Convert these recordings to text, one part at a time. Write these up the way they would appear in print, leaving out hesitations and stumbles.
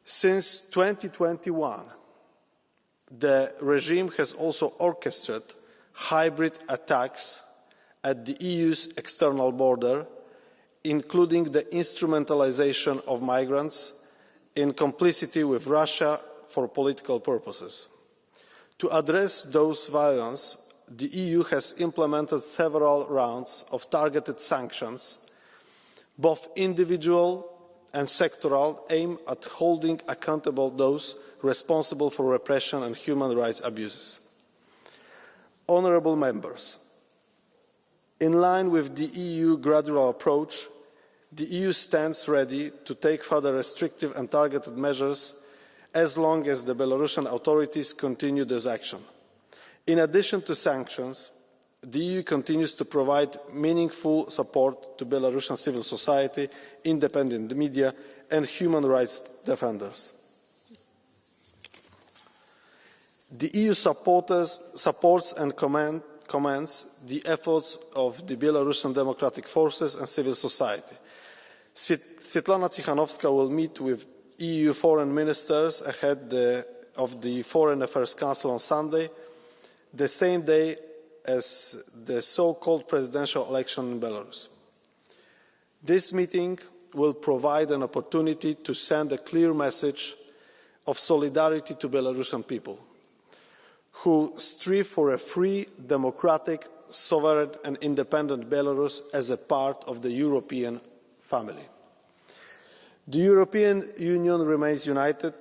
Since 2021, the regime has also orchestrated hybrid attacks at the EU's external border, including the instrumentalisation of migrants in complicity with Russia for political purposes. To address those violence, the EU has implemented several rounds of targeted sanctions, both individual and sectoral, aimed at holding accountable those responsible for repression and human rights abuses. Honourable members, in line with the EU gradual approach, the EU stands ready to take further restrictive and targeted measures as long as the Belarusian authorities continue this action. In addition to sanctions, the EU continues to provide meaningful support to Belarusian civil society, independent media and human rights defenders. The EU supports and commends the efforts of the Belarusian democratic forces and civil society. Svetlana Tikhanovskaya will meet with EU foreign ministers ahead of the Foreign Affairs Council on Sunday, the same day as the so-called presidential election in Belarus. This meeting will provide an opportunity to send a clear message of solidarity to Belarusian people, who strive for a free, democratic, sovereign and independent Belarus as a part of the European family. The European Union remains united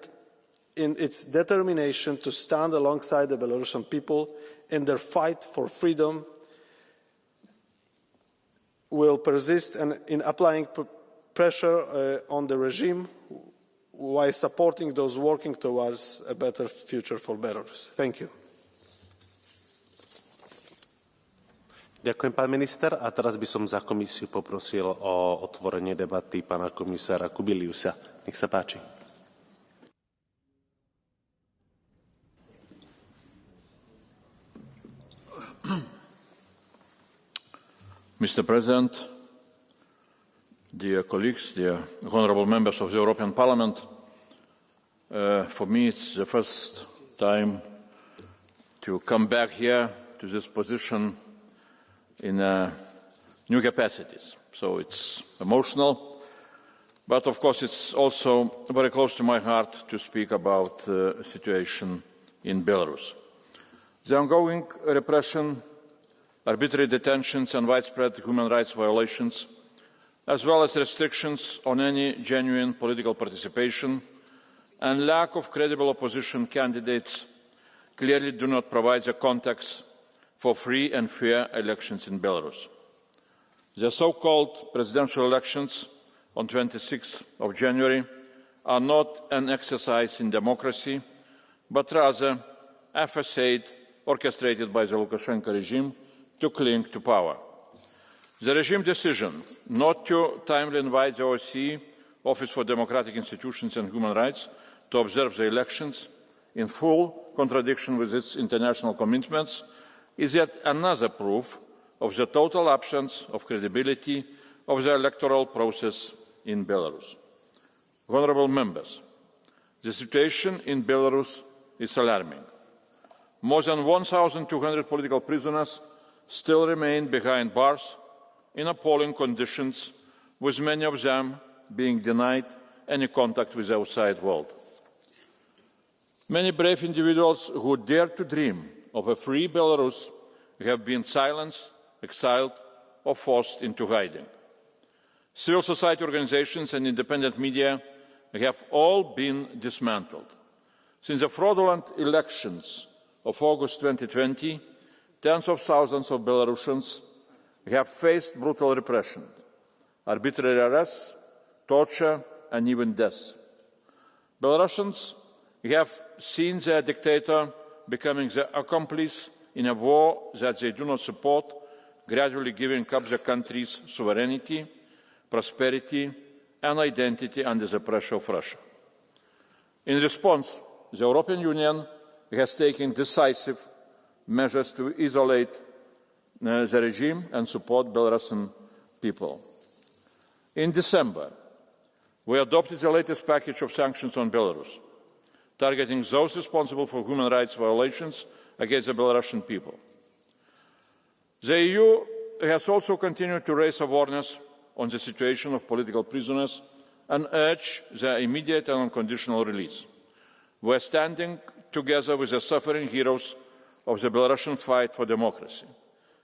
in its determination to stand alongside the Belarusian people in their fight for freedom. Will persist in applying pressure on the regime while supporting those working towards a better future for Belarus. Thank you. Ďakujem, pán minister. A teraz by som za komisiu poprosil o otvorenie debaty pána komisára Kubiliusa. Nech sa páči. Mr. President, dear colleagues, dear honourable members of the European Parliament, for me it's the first time to come back here to this position in new capacities. So it's emotional, but of course it's also very close to my heart to speak about the situation in Belarus. The ongoing repression, arbitrary detentions and widespread human rights violations, as well as restrictions on any genuine political participation and lack of credible opposition candidates clearly do not provide the context for free and fair elections in Belarus. The so-called presidential elections on 26th of January are not an exercise in democracy, but rather a facade orchestrated by the Lukashenko regime to cling to power. The regime decision not to timely invite the OSCE, Office for Democratic Institutions and Human Rights, to observe the elections, in full contradiction with its international commitments, is yet another proof of the total absence of credibility of the electoral process in Belarus. Honourable members, the situation in Belarus is alarming. More than 1,200 political prisoners still remain behind bars in appalling conditions, with many of them being denied any contact with the outside world. Many brave individuals who dared to dream of a free Belarus have been silenced, exiled or forced into hiding. Civil society organisations and independent media have all been dismantled. Since the fraudulent elections of August 2020, tens of thousands of Belarusians have faced brutal repression, arbitrary arrests, torture and even death. Belarusians have seen their dictator becoming the accomplice in a war that they do not support, gradually giving up the country's sovereignty, prosperity and identity under the pressure of Russia. In response, the European Union has taken decisive measures to isolate the regime and support Belarusian people. In December, We adopted the latest package of sanctions on Belarus, targeting those responsible for human rights violations against the Belarusian people. The EU has also continued to raise awareness on the situation of political prisoners and urge their immediate and unconditional release. We are standing together with the suffering heroes of the Belarusian fight for democracy: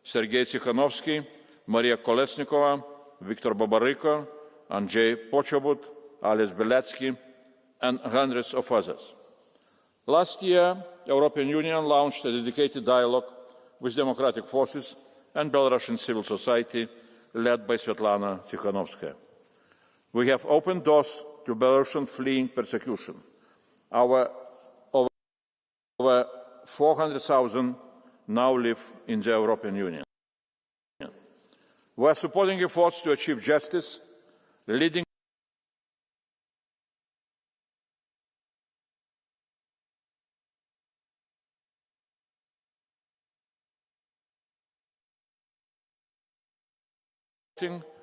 Sergei Tikhanovsky, Maria Kolesnikova, Viktor Babaryka, Andrei Pochobut, Ales Beletsky, and hundreds of others. Last year, the European Union launched a dedicated dialogue with democratic forces and Belarusian civil society, led by Svetlana Tikhanovskaya. We have opened doors to Belarusians fleeing persecution. Over 400,000 now live in the European Union. We are supporting efforts to achieve justice, leading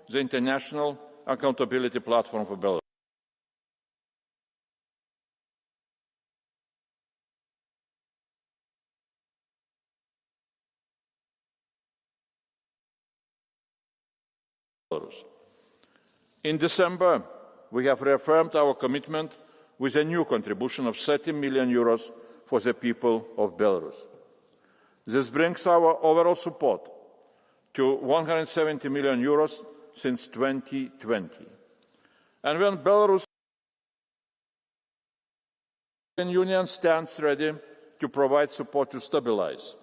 the International Accountability Platform for Belarus. In December, we have reaffirmed our commitment with a new contribution of €30 million for the people of Belarus. This brings our overall support to €170 million since 2020. And when Belarus, the European Union stands ready to provide support to stabilize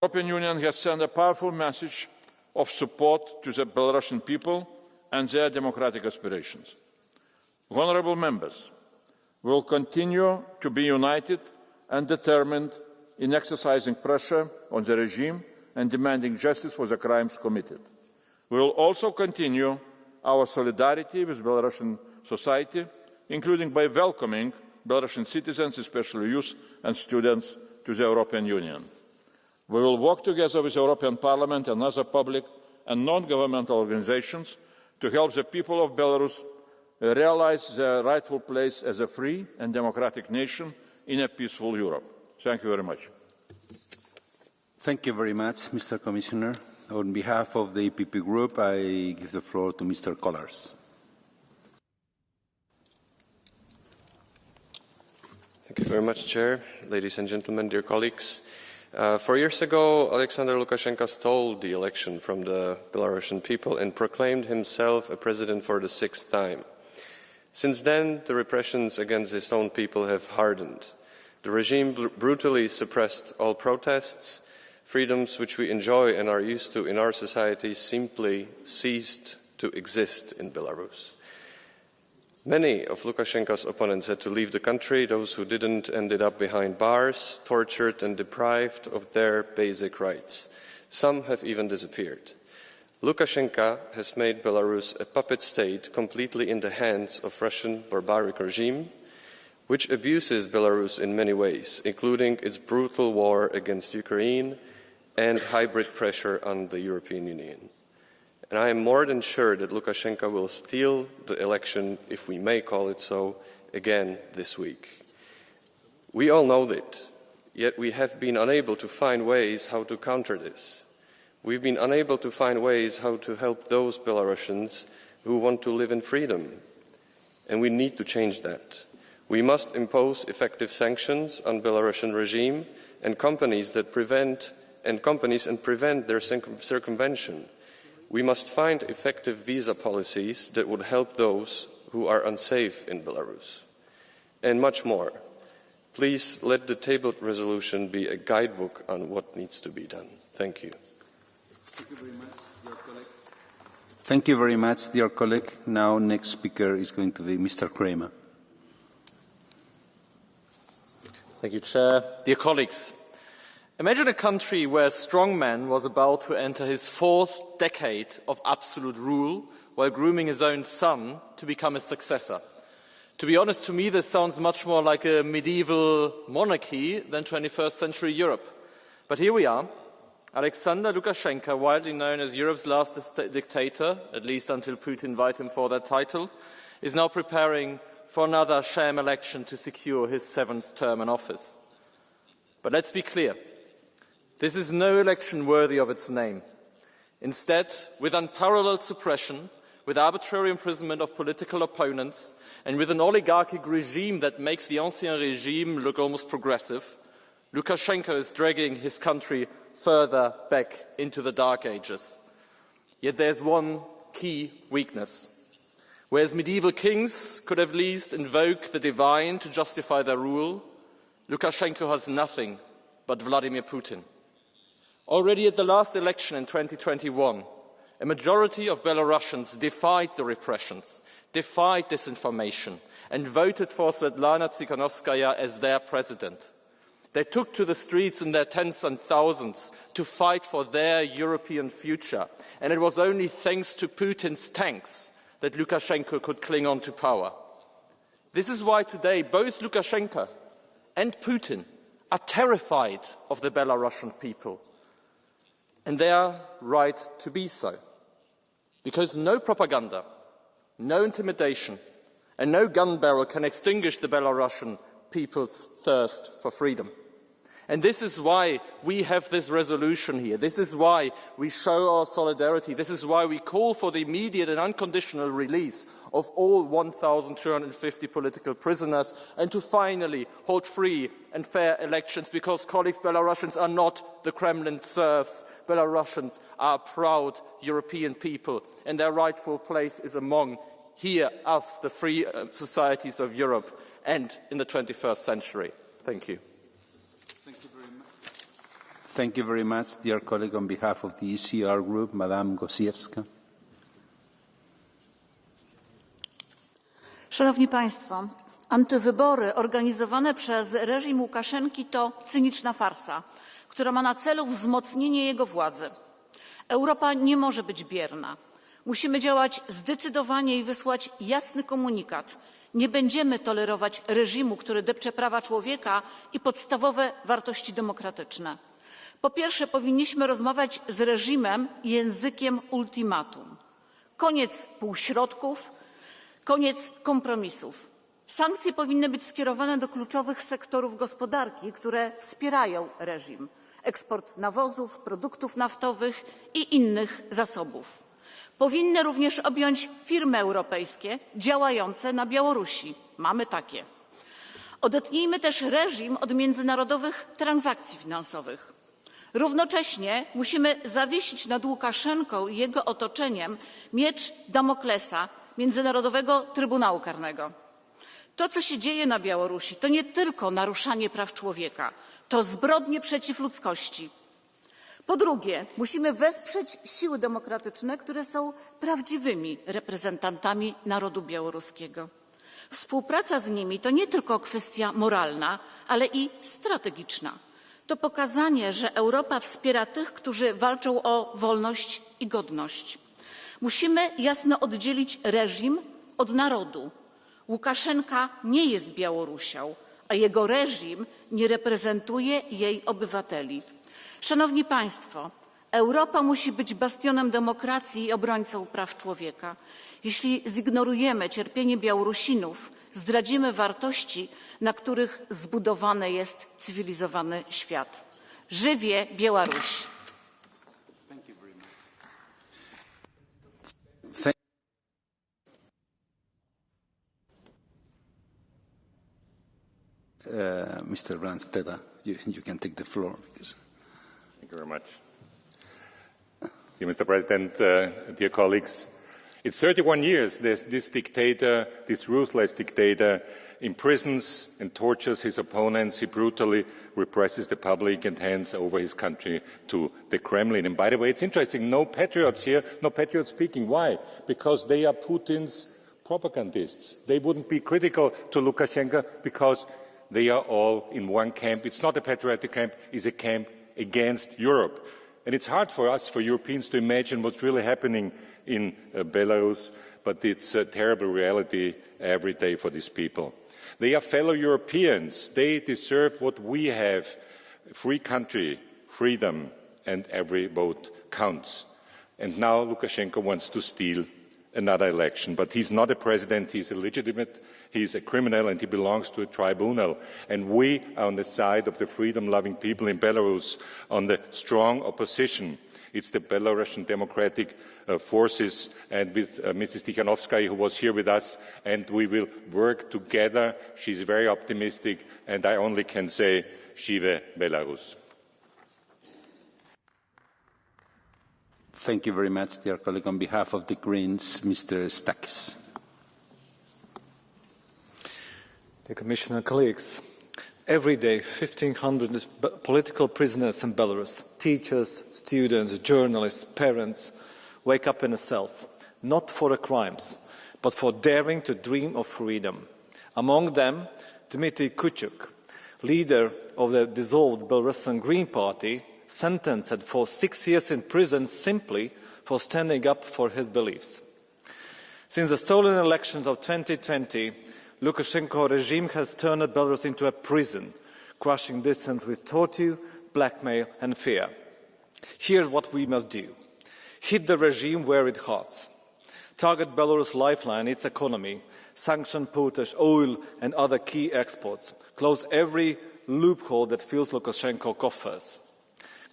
The European Union has sent a powerful message of support to the Belarusian people and their democratic aspirations. Honourable members, we will continue to be united and determined in exercising pressure on the regime and demanding justice for the crimes committed. We will also continue our solidarity with Belarusian society, including by welcoming Belarusian citizens, especially youth and students, to the European Union. We will work together with the European Parliament and other public and non-governmental organisations to help the people of Belarus realise their rightful place as a free and democratic nation in a peaceful Europe. Thank you very much. Thank you very much, Mr. Commissioner. On behalf of the EPP Group, I give the floor to Mr. Kollars. Thank you very much, Chair. Ladies and gentlemen, dear colleagues. 4 years ago, Alexander Lukashenko stole the election from the Belarusian people and proclaimed himself a president for the 6th time. Since then, the repressions against his own people have hardened. The regime brutally suppressed all protests. Freedoms which we enjoy and are used to in our society simply ceased to exist in Belarus. Many of Lukashenko's opponents had to leave the country. Those who didn't ended up behind bars, tortured and deprived of their basic rights. Some have even disappeared. Lukashenko has made Belarus a puppet state completely in the hands of Russian barbaric regime, which abuses Belarus in many ways, including its brutal war against Ukraine and hybrid pressure on the European Union. And I am more than sure that Lukashenko will steal the election, if we may call it so, again this week. We all know that, yet we have been unable to find ways how to counter this. We've been unable to find ways how to help those Belarusians who want to live in freedom. And we need to change that. We must impose effective sanctions on Belarusian regime and companies and prevent their circumvention. We must find effective visa policies that would help those who are unsafe in Belarus. And much more. Please let the tabled resolution be a guidebook on what needs to be done. Thank you. Thank you very much, dear colleague. Now, next speaker is going to be Mr. Kramer. Thank you, Chair. Dear colleagues, imagine a country where a strong man was about to enter his 4th decade of absolute rule while grooming his own son to become his successor. To be honest, to me, this sounds much more like a medieval monarchy than 21st century Europe. But here we are. Alexander Lukashenko, widely known as Europe's last dictator, at least until Putin invited him for that title, is now preparing for another sham election to secure his 7th term in office. But let's be clear. This is no election worthy of its name. Instead, with unparalleled suppression, with arbitrary imprisonment of political opponents, and with an oligarchic regime that makes the Ancien Regime look almost progressive, Lukashenko is dragging his country further back into the Dark Ages. Yet there's one key weakness. Whereas medieval kings could at least invoke the divine to justify their rule, Lukashenko has nothing but Vladimir Putin. Already at the last election in 2021, a majority of Belarusians defied the repressions, defied disinformation, and voted for Svetlana Tsikhanouskaya as their president. They took to the streets in their tens and thousands to fight for their European future, and it was only thanks to Putin's tanks that Lukashenko could cling on to power. This is why today both Lukashenko and Putin are terrified of the Belarusian people. And they are right to be so. Because no propaganda, no intimidation, and no gun barrel can extinguish the Belarusian people's thirst for freedom. And this is why we have this resolution here. This is why we show our solidarity. This is why we call for the immediate and unconditional release of all 1,250 political prisoners and to finally hold free and fair elections because, colleagues, Belarusians are not the Kremlin serfs. Belarusians are proud European people and their rightful place is among us, the free societies of Europe and in the 21st century. Thank you. Thank you very much, dear colleague. On behalf of the ECR Group, Madame Gosiewska. Szanowni Państwo, antywybory organizowane przez reżim Łukaszenki to cyniczna farsa, która ma na celu wzmocnienie jego władzy. Europa nie może być bierna. Musimy działać zdecydowanie i wysłać jasny komunikat. Nie będziemy tolerować reżimu, który depcze prawa człowieka i podstawowe wartości demokratyczne. Po pierwsze, powinniśmy rozmawiać z reżimem językiem ultimatum. Koniec półśrodków, koniec kompromisów. Sankcje powinny być skierowane do kluczowych sektorów gospodarki, które wspierają reżim. Eksport nawozów, produktów naftowych i innych zasobów. Powinny również objąć firmy europejskie działające na Białorusi. Mamy takie. Odetnijmy też reżim od międzynarodowych transakcji finansowych. Równocześnie musimy zawiesić nad Łukaszenką i jego otoczeniem miecz Damoklesa Międzynarodowego Trybunału Karnego. To, co się dzieje na Białorusi, to nie tylko naruszanie praw człowieka, to zbrodnie przeciw ludzkości. Po drugie, musimy wesprzeć siły demokratyczne, które są prawdziwymi reprezentantami narodu białoruskiego. Współpraca z nimi to nie tylko kwestia moralna, ale i strategiczna. To pokazanie, że Europa wspiera tych, którzy walczą o wolność i godność. Musimy jasno oddzielić reżim od narodu. Łukaszenka nie jest Białorusią, a jego reżim nie reprezentuje jej obywateli. Szanowni Państwo, Europa musi być bastionem demokracji i obrońcą praw człowieka. Jeśli zignorujemy cierpienie Białorusinów, zdradzimy wartości, na których zbudowany jest cywilizowany świat. Żywie Białoruś! Mr. Brandsteda, you can take the floor. Thank you very much. Dear Mr. President, dear colleagues, it's 31 years this dictator, this ruthless dictator, imprisons and tortures his opponents. He brutally represses the public and hands over his country to the Kremlin. And by the way, it's interesting, no patriots here, no patriots speaking. Why? Because they are Putin's propagandists. They wouldn't be critical to Lukashenko because they are all in one camp. It's not a patriotic camp, it's a camp against Europe. And it's hard for us, for Europeans, to imagine what's really happening in Belarus, but it's a terrible reality every day for these people. They are fellow Europeans. They deserve what we have, a free country, freedom, and every vote counts. And now Lukashenko wants to steal another election. But he's not a president, he's illegitimate, he's a criminal, and he belongs to a tribunal. And we are on the side of the freedom-loving people in Belarus, on the strong opposition. It's the Belarusian democratic forces, and with Mrs. Tikhanovskaya, who was here with us, and we will work together. She's very optimistic, and I only can say, Žive Belarus. Thank you very much, dear colleague. On behalf of the Greens, Mr. Stakis. Dear Commissioner, colleagues, every day 1,500 political prisoners in Belarus, teachers, students, journalists, parents, wake up in the cells, not for their crimes, but for daring to dream of freedom. Among them, Dmitry Kuchuk, leader of the dissolved Belarusian Green Party, sentenced for 6 years in prison simply for standing up for his beliefs. Since the stolen elections of 2020, Lukashenko regime has turned Belarus into a prison, crushing dissent with torture, blackmail and fear. Here's what we must do. Hit the regime where it hurts. Target Belarus' lifeline, its economy, sanction potash, oil and other key exports. Close every loophole that fills Lukashenko coffers.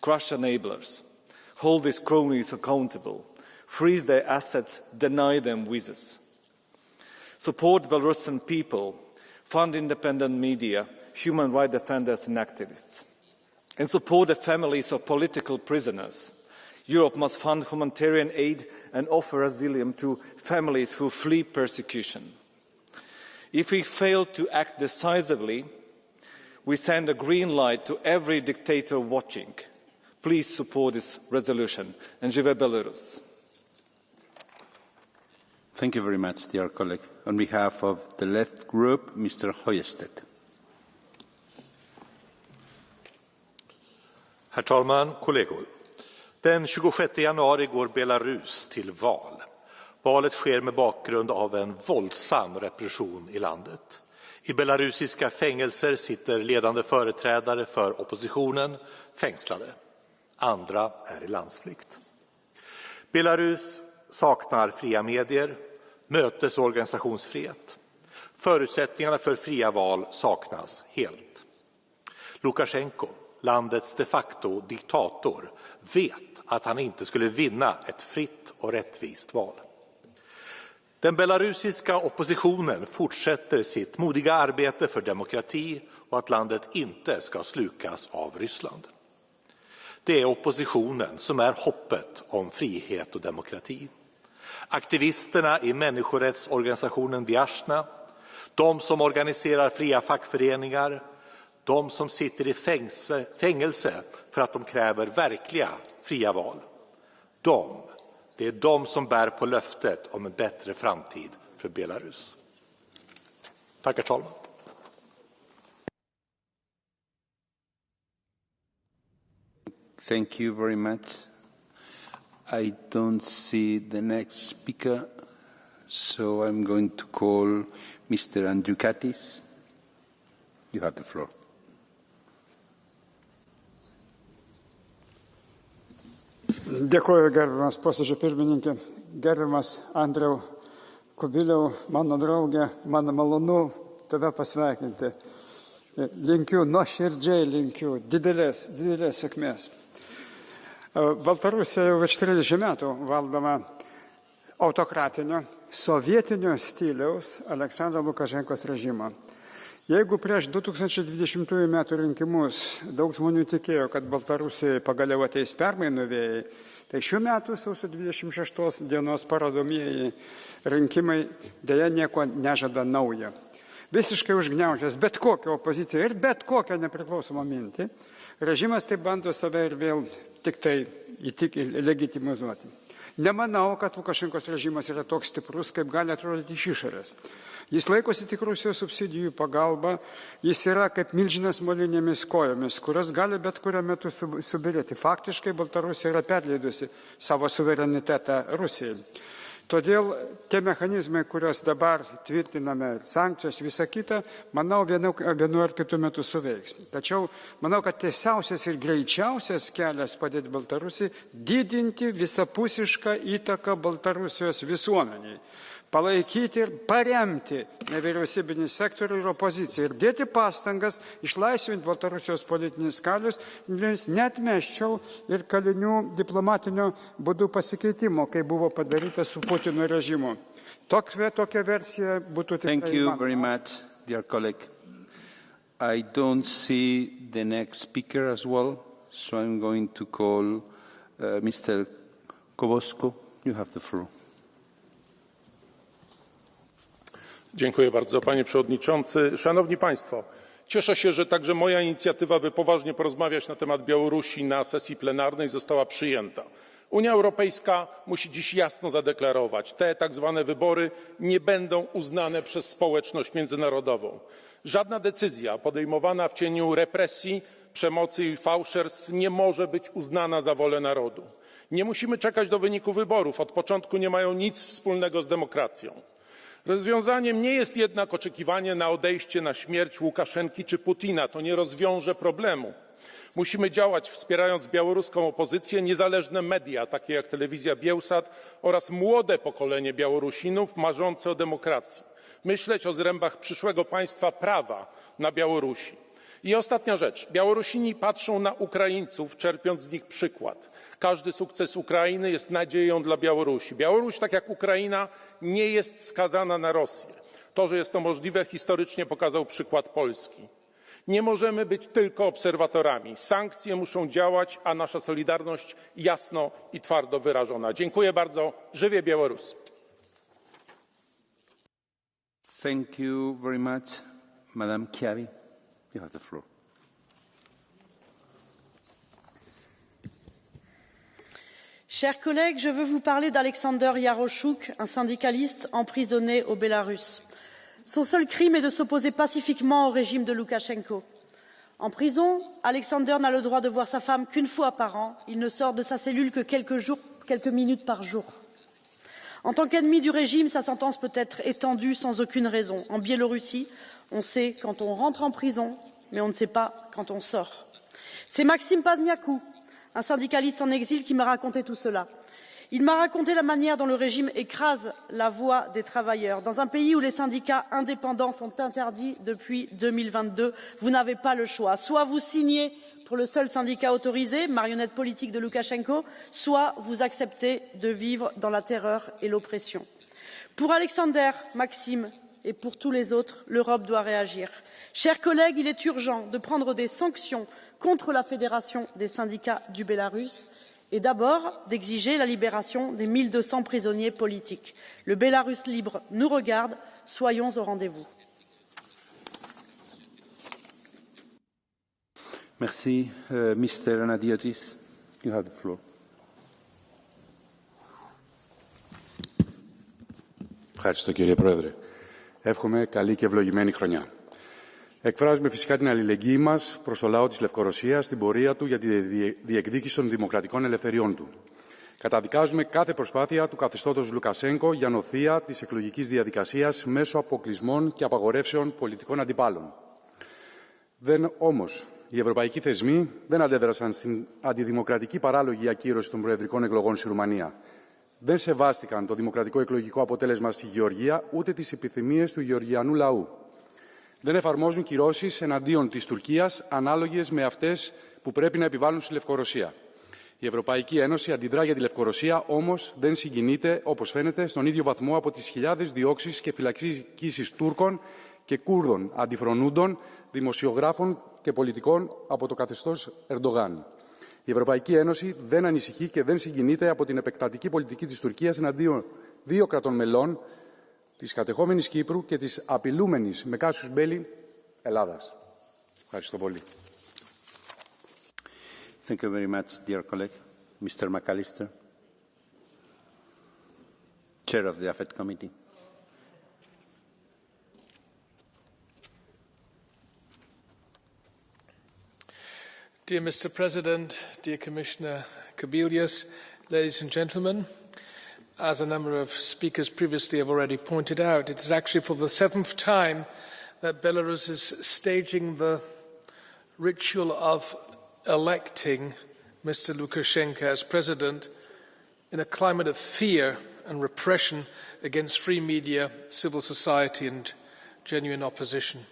Crush enablers. Hold these cronies accountable. Freeze their assets, deny them visas. Support Belarusian people. Fund independent media, human rights defenders and activists. And support the families of political prisoners. Europe must fund humanitarian aid and offer asylum to families who flee persecution. If we fail to act decisively, we send a green light to every dictator watching. Please support this resolution and żyje Belarus. Thank you very much, dear colleague. On behalf of the left group, Mr. Højestedt. Herr talman, kollegor. Den 26 januari går Belarus till val. Valet sker med bakgrund av en våldsam repression i landet. I belarusiska fängelser sitter ledande företrädare för oppositionen fängslade. Andra är i landsflykt. Belarus saknar fria medier, mötes- och organisationsfrihet. Förutsättningarna för fria val saknas helt. Lukasjenko, landets de facto diktator, vet att han inte skulle vinna ett fritt och rättvist val. Den belarusiska oppositionen fortsätter sitt modiga arbete för demokrati och att landet inte ska slukas av Ryssland. Det är oppositionen som är hoppet om frihet och demokrati. Aktivisterna i människorättsorganisationen Viasna, de som organiserar fria fackföreningar, de som sitter i fängelse för att de kräver verkliga fria val. Det är de som bär på löftet om en bättre framtid för Belarus. Tack, herr talman. Thank you very much. I don't see the next speaker, so I'm going to call Mr. Andriukaitis. You have the floor. Dėkuoju, gerbiamas posėdžio pirmininkė, gerbiamas Andriau Kubiliau, mano draugė, man malonu tave pasveikinti. Linkiu, nuoširdžiai linkiu didelės sėkmės. Baltarusija jau virš 30 metų valdoma autokratinio, sovietinio stiliaus Aleksandro Lukašenkos režimo. Jeigu prieš 2020 metų rinkimus daug žmonių tikėjo, kad Baltarusijoje pagaliau ateis permainų vėjai, tai šių metų sausio 26 dienos parodomieji rinkimai dėja nieko nežada naujo. Visiškai užgniaužęs bet kokią opoziciją ir bet kokią nepriklausomą mintį, režimas tai bando save ir vėl tik tai legitimizuoti. Nemanau, kad Lukašenkos režimas yra toks stiprus, kaip gali atrodyti iš išorės. Jis laikosi tik Rusijos subsidijų pagalba, jis yra kaip milžinas molinėmis kojomis, kurios gali bet kuriuo metu subirėti. Faktiškai Baltarusija yra perleidusi savo suverenitetą Rusijai. Todėl tie mechanizmai, kuriuos dabar tvirtiname, sankcijos, visa kita, manau, vienu ar kitu metu suveiks. Tačiau manau, kad tiesiausias ir greičiausias kelias padėti Baltarusijai didinti visapusišką įtaką Baltarusijos visuomeniai. Palaikyti ir paremti nevyriausybinį sektorių ir opoziciją ir dėti pastangas išlaisvinti Baltarusijos politinis kalius, neatmesčiau ir kalinių diplomatinio būdų pasikeitimo, kai buvo padaryta su Putino režimu. Tokia versija būtų tikrai įmanoma. Thank you very much, dear colleague. I don't see the next speaker as well, so I'm going to call Mr. Kowosko. You have the floor. Dziękuję bardzo, panie przewodniczący. Szanowni państwo, cieszę się, że także moja inicjatywa, by poważnie porozmawiać na temat Białorusi na sesji plenarnej, została przyjęta. Unia Europejska musi dziś jasno zadeklarować, te tak zwane wybory nie będą uznane przez społeczność międzynarodową. Żadna decyzja podejmowana w cieniu represji, przemocy i fałszerstw nie może być uznana za wolę narodu. Nie musimy czekać do wyniku wyborów, od początku nie mają nic wspólnego z demokracją. Rozwiązaniem nie jest jednak oczekiwanie na odejście, na śmierć Łukaszenki czy Putina. To nie rozwiąże problemu. Musimy działać wspierając białoruską opozycję, niezależne media, takie jak telewizja Biełsat oraz młode pokolenie Białorusinów marzące o demokracji. Myśleć o zrębach przyszłego państwa prawa na Białorusi. I ostatnia rzecz. Białorusini patrzą na Ukraińców, czerpiąc z nich przykład. Każdy sukces Ukrainy jest nadzieją dla Białorusi. Białoruś, tak jak Ukraina, nie jest skazana na Rosję. To, że jest to możliwe, historycznie pokazał przykład Polski. Nie możemy być tylko obserwatorami. Sankcje muszą działać, a nasza solidarność jasno i twardo wyrażona. Dziękuję bardzo. Żywie Białoruś. Thank you very much. Madam Chiavi, you have the floor. Chers collègues, je veux vous parler d'Aleksander Yaroshuk, un syndicaliste emprisonné au Bélarus. Son seul crime est de s'opposer pacifiquement au régime de Loukachenko. En prison, Aleksander n'a le droit de voir sa femme qu'une fois par an. Il ne sort de sa cellule que quelques minutes par jour. En tant qu'ennemi du régime, sa sentence peut être étendue sans aucune raison. En Biélorussie, on sait quand on rentre en prison, mais on ne sait pas quand on sort. C'est Maxime Pazniakou, un syndicaliste en exil, qui m'a raconté tout cela. Il m'a raconté la manière dont le régime écrase la voix des travailleurs. Dans un pays où les syndicats indépendants sont interdits depuis 2022, vous n'avez pas le choix. Soit vous signez pour le seul syndicat autorisé, marionnette politique de Loukachenko, soit vous acceptez de vivre dans la terreur et l'oppression. Pour Alexander, Maxime et pour tous les autres, l'Europe doit réagir. Chers collègues, il est urgent de prendre des sanctions contre la Fédération des syndicats du Bélarus et d'abord d'exiger la libération des 1200 prisonniers politiques. Le Bélarus libre nous regarde, soyons au rendez-vous. Merci. Mr. Anadiotis, you have the floor. Ευχαριστώ κύριε Πρόεδρε. Εύχομαι καλή και ευλογημένη χρονιά. Εκφράζουμε φυσικά την αλληλεγγύη μας προς το λαό της Λευκορωσίας στην πορεία του για τη διεκδίκηση των δημοκρατικών ελευθεριών του. Καταδικάζουμε κάθε προσπάθεια του καθεστώτος Λουκασένκο για νοθεία της εκλογικής διαδικασίας μέσω αποκλεισμών και απαγορεύσεων πολιτικών αντιπάλων. Όμως, οι ευρωπαϊκοί θεσμοί δεν αντέδρασαν στην αντιδημοκρατική παράλογη ακύρωση των προεδρικών εκλογών στη Ρουμανία. Δεν σεβάστηκαν το δημοκρατικό εκλογικό αποτέλεσμα στη Γεωργία, ούτε τις επιθυμίες του γεωργιανού λαού. Δεν εφαρμόζουν κυρώσεις εναντίον της Τουρκίας ανάλογες με αυτές που πρέπει να επιβάλλουν στη Λευκορωσία. Η Ευρωπαϊκή Ένωση αντιδρά για τη Λευκορωσία, όμως δεν συγκινείται, όπως φαίνεται, στον ίδιο βαθμό από τις χιλιάδες διώξεις και φυλακίσεις Τούρκων και Κούρδων αντιφρονούντων, δημοσιογράφων και πολιτικών από το καθεστώς Ερντογάν. Η Ευρωπαϊκή Ένωση δεν ανησυχεί και δεν συγκινείται από την επεκτατική πολιτική της Τουρκίας εναντίον δύο κρατών μελών, της κατεχόμενης Κύπρου και της απειλούμενης με κάσους μπέλι Ελλάδας. Ευχαριστώ πολύ. Thank you very much, dear colleague. Mr. McAllister, Chair of the AFET Committee. Dear Mr. President, dear Commissioner Kubilius, ladies and gentlemen, as a number of speakers previously have already pointed out, it's actually for the seventh time that Belarus is staging the ritual of electing Mr. Lukashenko as president in a climate of fear and repression against free media, civil society and genuine opposition.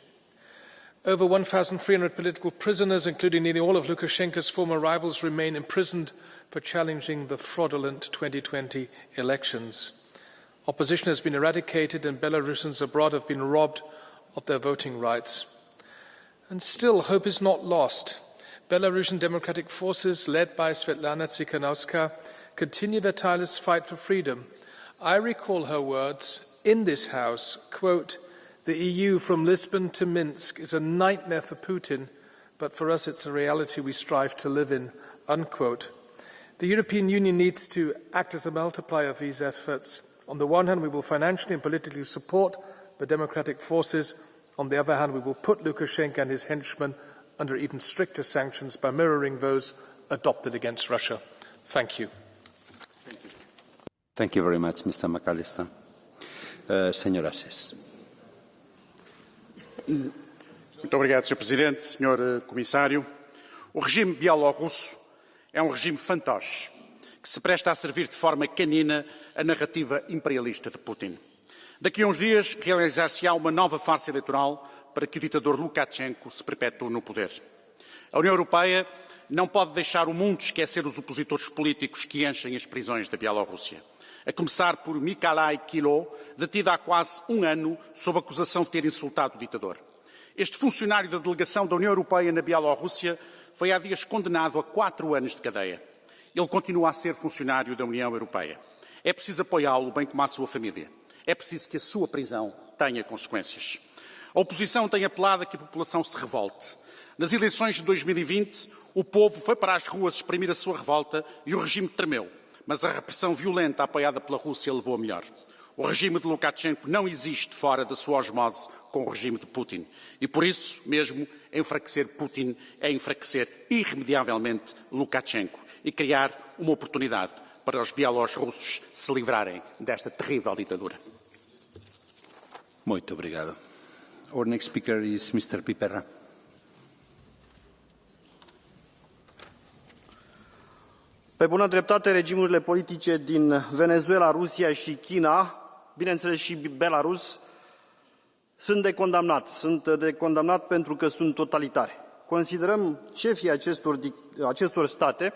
Over 1,300 political prisoners, including nearly all of Lukashenko's former rivals, remain imprisoned for challenging the fraudulent 2020 elections. Opposition has been eradicated and Belarusians abroad have been robbed of their voting rights. And still, hope is not lost. Belarusian democratic forces, led by Svetlana Tsikhanouskaya, continue their tireless fight for freedom. I recall her words in this House, quote, "The EU from Lisbon to Minsk is a nightmare for Putin, but for us it's a reality we strive to live in," unquote. The European Union needs to act as a multiplier of these efforts. On the one hand, we will financially and politically support the democratic forces. On the other hand, we will put Lukashenko and his henchmen under even stricter sanctions by mirroring those adopted against Russia. Thank you. Thank you very much, Mr. McAllister. Senhor Assis. Muito obrigado, Sr. Presidente, Sr. Comissário. O regime bielorrusso é um regime fantoche que se presta a servir de forma canina a narrativa imperialista de Putin. Daqui a uns dias realizar-se-á uma nova farsa eleitoral para que o ditador Lukashenko se perpetue no poder. A União Europeia não pode deixar o mundo esquecer os opositores políticos que enchem as prisões da Bielorrússia. A começar por Nikolai Kilo, detido há quase um ano sob acusação de ter insultado o ditador. Este funcionário da delegação da União Europeia na Bielorrússia foi há dias condenado a 4 anos de cadeia. Ele continua a ser funcionário da União Europeia. É preciso apoiá-lo, bem como a sua família. É preciso que a sua prisão tenha consequências. A oposição tem apelado a que a população se revolte. Nas eleições de 2020, o povo foi para as ruas exprimir a sua revolta e o regime tremeu. mas a repressão violenta apoiada pela Rússia levou a melhor. O regime de Lukashenko não existe fora da sua osmose com o regime de Putin. E por isso mesmo, enfraquecer Putin é enfraquecer irremediavelmente Lukashenko e criar uma oportunidade para os bielorrussos se livrarem desta terrível ditadura. Muito obrigado. Our next speaker is Mr. Piperra. Pe bună dreptate, regimurile politice din Venezuela, Rusia și China, bineînțeles și Belarus, sunt de condamnat. Sunt de condamnat pentru că sunt totalitare. Considerăm șefii acestor state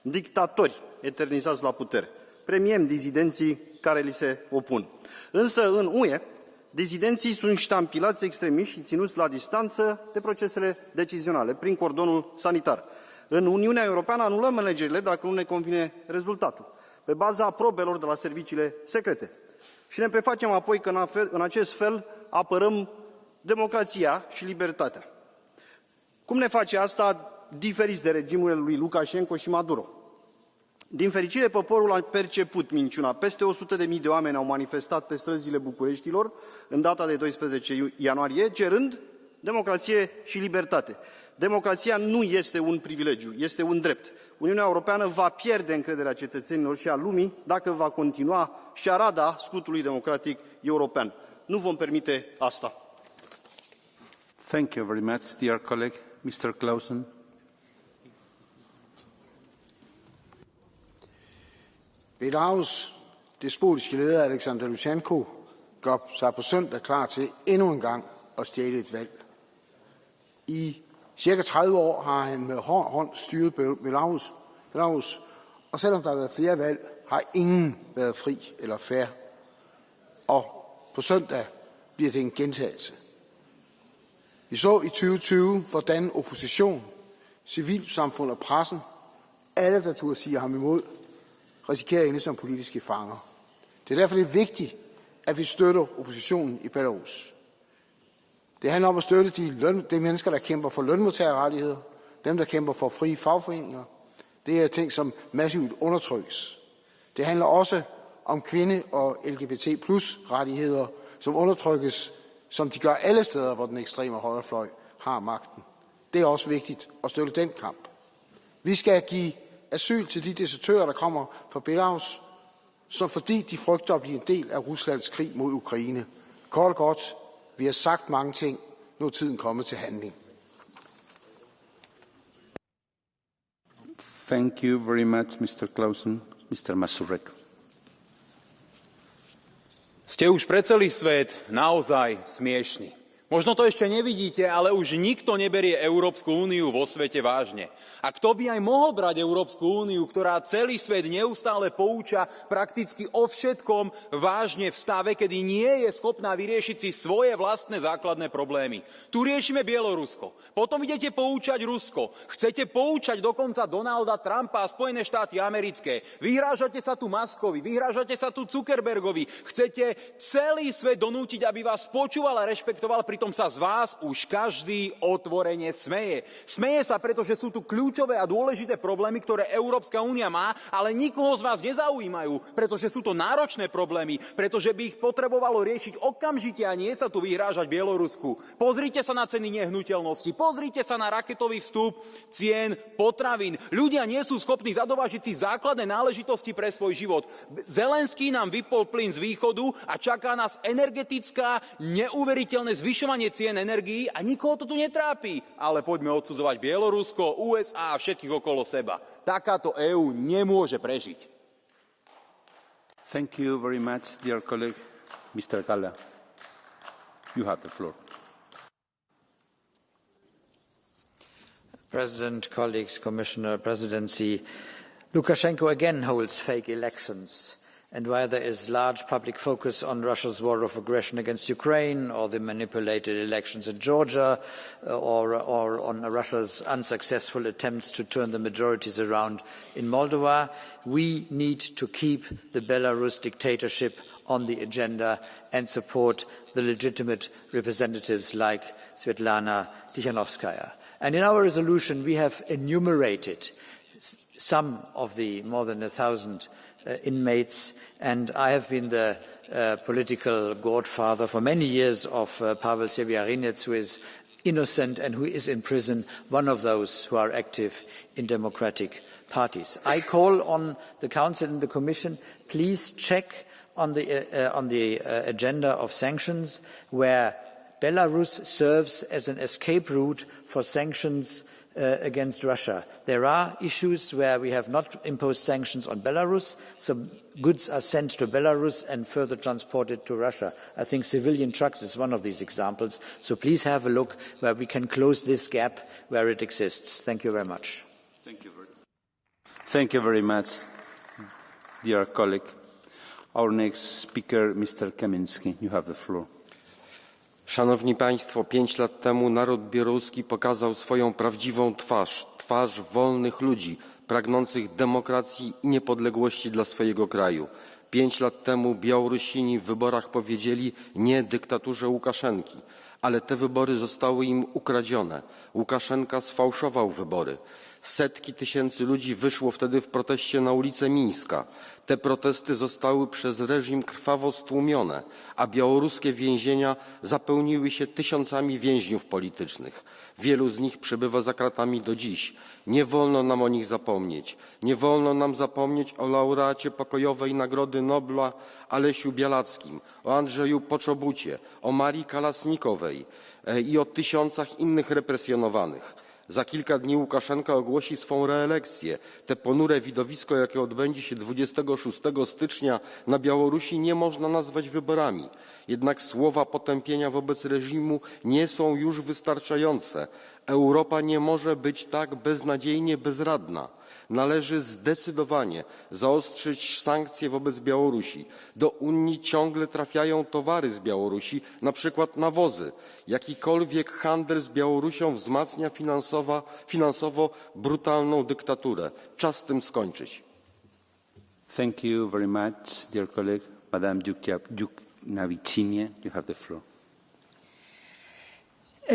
dictatori eternizați la putere. Premiem dizidenții care li se opun. Însă în UE, dizidenții sunt ștampilați extremiști și ținuți la distanță de procesele decizionale, prin cordonul sanitar. În Uniunea Europeană anulăm alegerile dacă nu ne convine rezultatul, pe baza probelor de la serviciile secrete. Și ne prefacem apoi că în acest fel apărăm democrația și libertatea. Cum ne face asta diferiți de regimurile lui Lukashenko și Maduro? Din fericire, poporul a perceput minciuna. Peste 100.000 de oameni au manifestat pe străzile Bucureștilor în data de 12 ianuarie, cerând democrație și libertate. Democrația nu este un privilegiu, este un drept. Uniunea Europeană va pierde încrederea cetățenilor și a lumii dacă va continua șarada scutului democratic european. Nu vom permite asta. Thank you very much, dear colleague. Mr. Clausen. Belarus' despotiske leder Alexander Lukashenko gør sig på søndag klar til endnu en gang at stjæle et valg. I cirka 30 år har han med hård hånd styret Belarus, og selvom der har været flere valg, har ingen været fri eller fair. Og på søndag bliver det en gentagelse. Vi så i 2020, hvordan opposition, civilsamfund og pressen, alle der turde sige ham imod, risikerer at ende som politiske fanger. Det er derfor det er vigtigt, at vi støtter oppositionen i Belarus. Det handler om at støtte de mennesker, der kæmper for lønmodtagerrettigheder, dem, der kæmper for frie fagforeninger. Det er ting, som massivt undertrykkes. Det handler også om kvinde- og LGBT plus rettigheder, som undertrykkes, som de gør alle steder, hvor den ekstreme højrefløj har magten. Det er også vigtigt at støtte den kamp. Vi skal give asyl til de desertører, der kommer fra Belarus, som fordi de frygter at blive en del af Ruslands krig mod Ukraine. Kort og godt, vi har sagt mange ting, nu er tiden kommet til handling. Thank you very much, Mr. Clausen. Mr. Masurek. Ste už pre celý svet naozaj smiešni. Možno to ešte nevidíte, ale už nikto neberie Európsku úniu vo svete vážne. A kto by aj mohol brať Európsku úniu, ktorá celý svet neustále pouča prakticky o všetkom vážne v stave, kedy nie je schopná vyriešiť si svoje vlastné základné problémy. Tu riešime Bielorusko. Potom idete poučať Rusko. Chcete poučať dokonca Donalda Trumpa a Spojené štáty americké. Vyhrážate sa tu Muskovi, vyhrážate sa tu Zuckerbergovi. Chcete celý svet donútiť, aby vás počúval a rešpektoval, pritom sa z vás už každý otvorene smeje. Smeje sa, pretože sú tu kľúčové a dôležité problémy, ktoré Európska únia má, ale nikoho z vás nezaujímajú, pretože sú to náročné problémy, pretože by ich potrebovalo riešiť okamžite a nie sa tu vyhrážať Bielorusku. Pozrite sa na ceny nehnuteľnosti, pozrite sa na raketový vstup cien potravín. Ľudia nie sú schopní zadovážiť si základné náležitosti pre svoj život. Zelenský nám vypol plyn z východu a čaká nás energetická, neuveriteľné zvyšovanie cien energií a nikoho to tu netrápi. Ale poďme odsudzovať Bielorusko, USA a všetkých okolo seba. Takáto EÚ nemôže prežiť. Thank you very much, dear colleague. Mr. Galla, you have the floor. President, colleagues, Commissioner, Presidency, Lukashenko again holds fake elections. And while there is large public focus on Russia's war of aggression against Ukraine or the manipulated elections in Georgia or on Russia's unsuccessful attempts to turn the majorities around in Moldova, we need to keep the Belarus dictatorship on the agenda and support the legitimate representatives like Svetlana Tikhanovskaya. And in our resolution, we have enumerated some of the more than 1,000 inmates, and I have been the political godfather for many years of Pavel Sjeviarinets, who is innocent and who is in prison, one of those who are active in democratic parties. I call on the Council and the Commission, please check on the agenda of sanctions where Belarus serves as an escape route for sanctions against Russia. There are issues where we have not imposed sanctions on Belarus, so goods are sent to Belarus and further transported to Russia. I think civilian trucks is one of these examples, so please have a look where we can close this gap where it exists. Thank you very much. Thank you very much, dear colleague. Our next speaker, Mr. Kamiński. You have the floor. Szanowni Państwo, 5 lat temu naród białoruski pokazał swoją prawdziwą twarz, twarz wolnych ludzi, pragnących demokracji i niepodległości dla swojego kraju. 5 lat temu Białorusini w wyborach powiedzieli nie dyktaturze Łukaszenki, ale te wybory zostały im ukradzione. Łukaszenka sfałszował wybory. Setki tysięcy ludzi wyszło wtedy w proteście na ulicę Mińska. Te protesty zostały przez reżim krwawo stłumione, a białoruskie więzienia zapełniły się tysiącami więźniów politycznych. Wielu z nich przebywa za kratami do dziś. Nie wolno nam o nich zapomnieć. Nie wolno nam zapomnieć o laureacie pokojowej Nagrody Nobla Alesiu Białackim, o Andrzeju Poczobucie, o Marii Kalasnikowej i o tysiącach innych represjonowanych. Za kilka dni Łukaszenka ogłosi swą reelekcję. Te ponure widowisko, jakie odbędzie się 26 stycznia na Białorusi, nie można nazwać wyborami. Jednak słowa potępienia wobec reżimu nie są już wystarczające. Europa nie może być tak beznadziejnie bezradna. Należy zdecydowanie zaostrzyć sankcje wobec Białorusi. Do Unii ciągle trafiają towary z Białorusi, na przykład nawozy. Jakikolwiek handel z Białorusią wzmacnia finansowo brutalną dyktaturę. Czas z tym skończyć. Thank you very much, dear colleague. Madame Duknavicinie, you have the floor.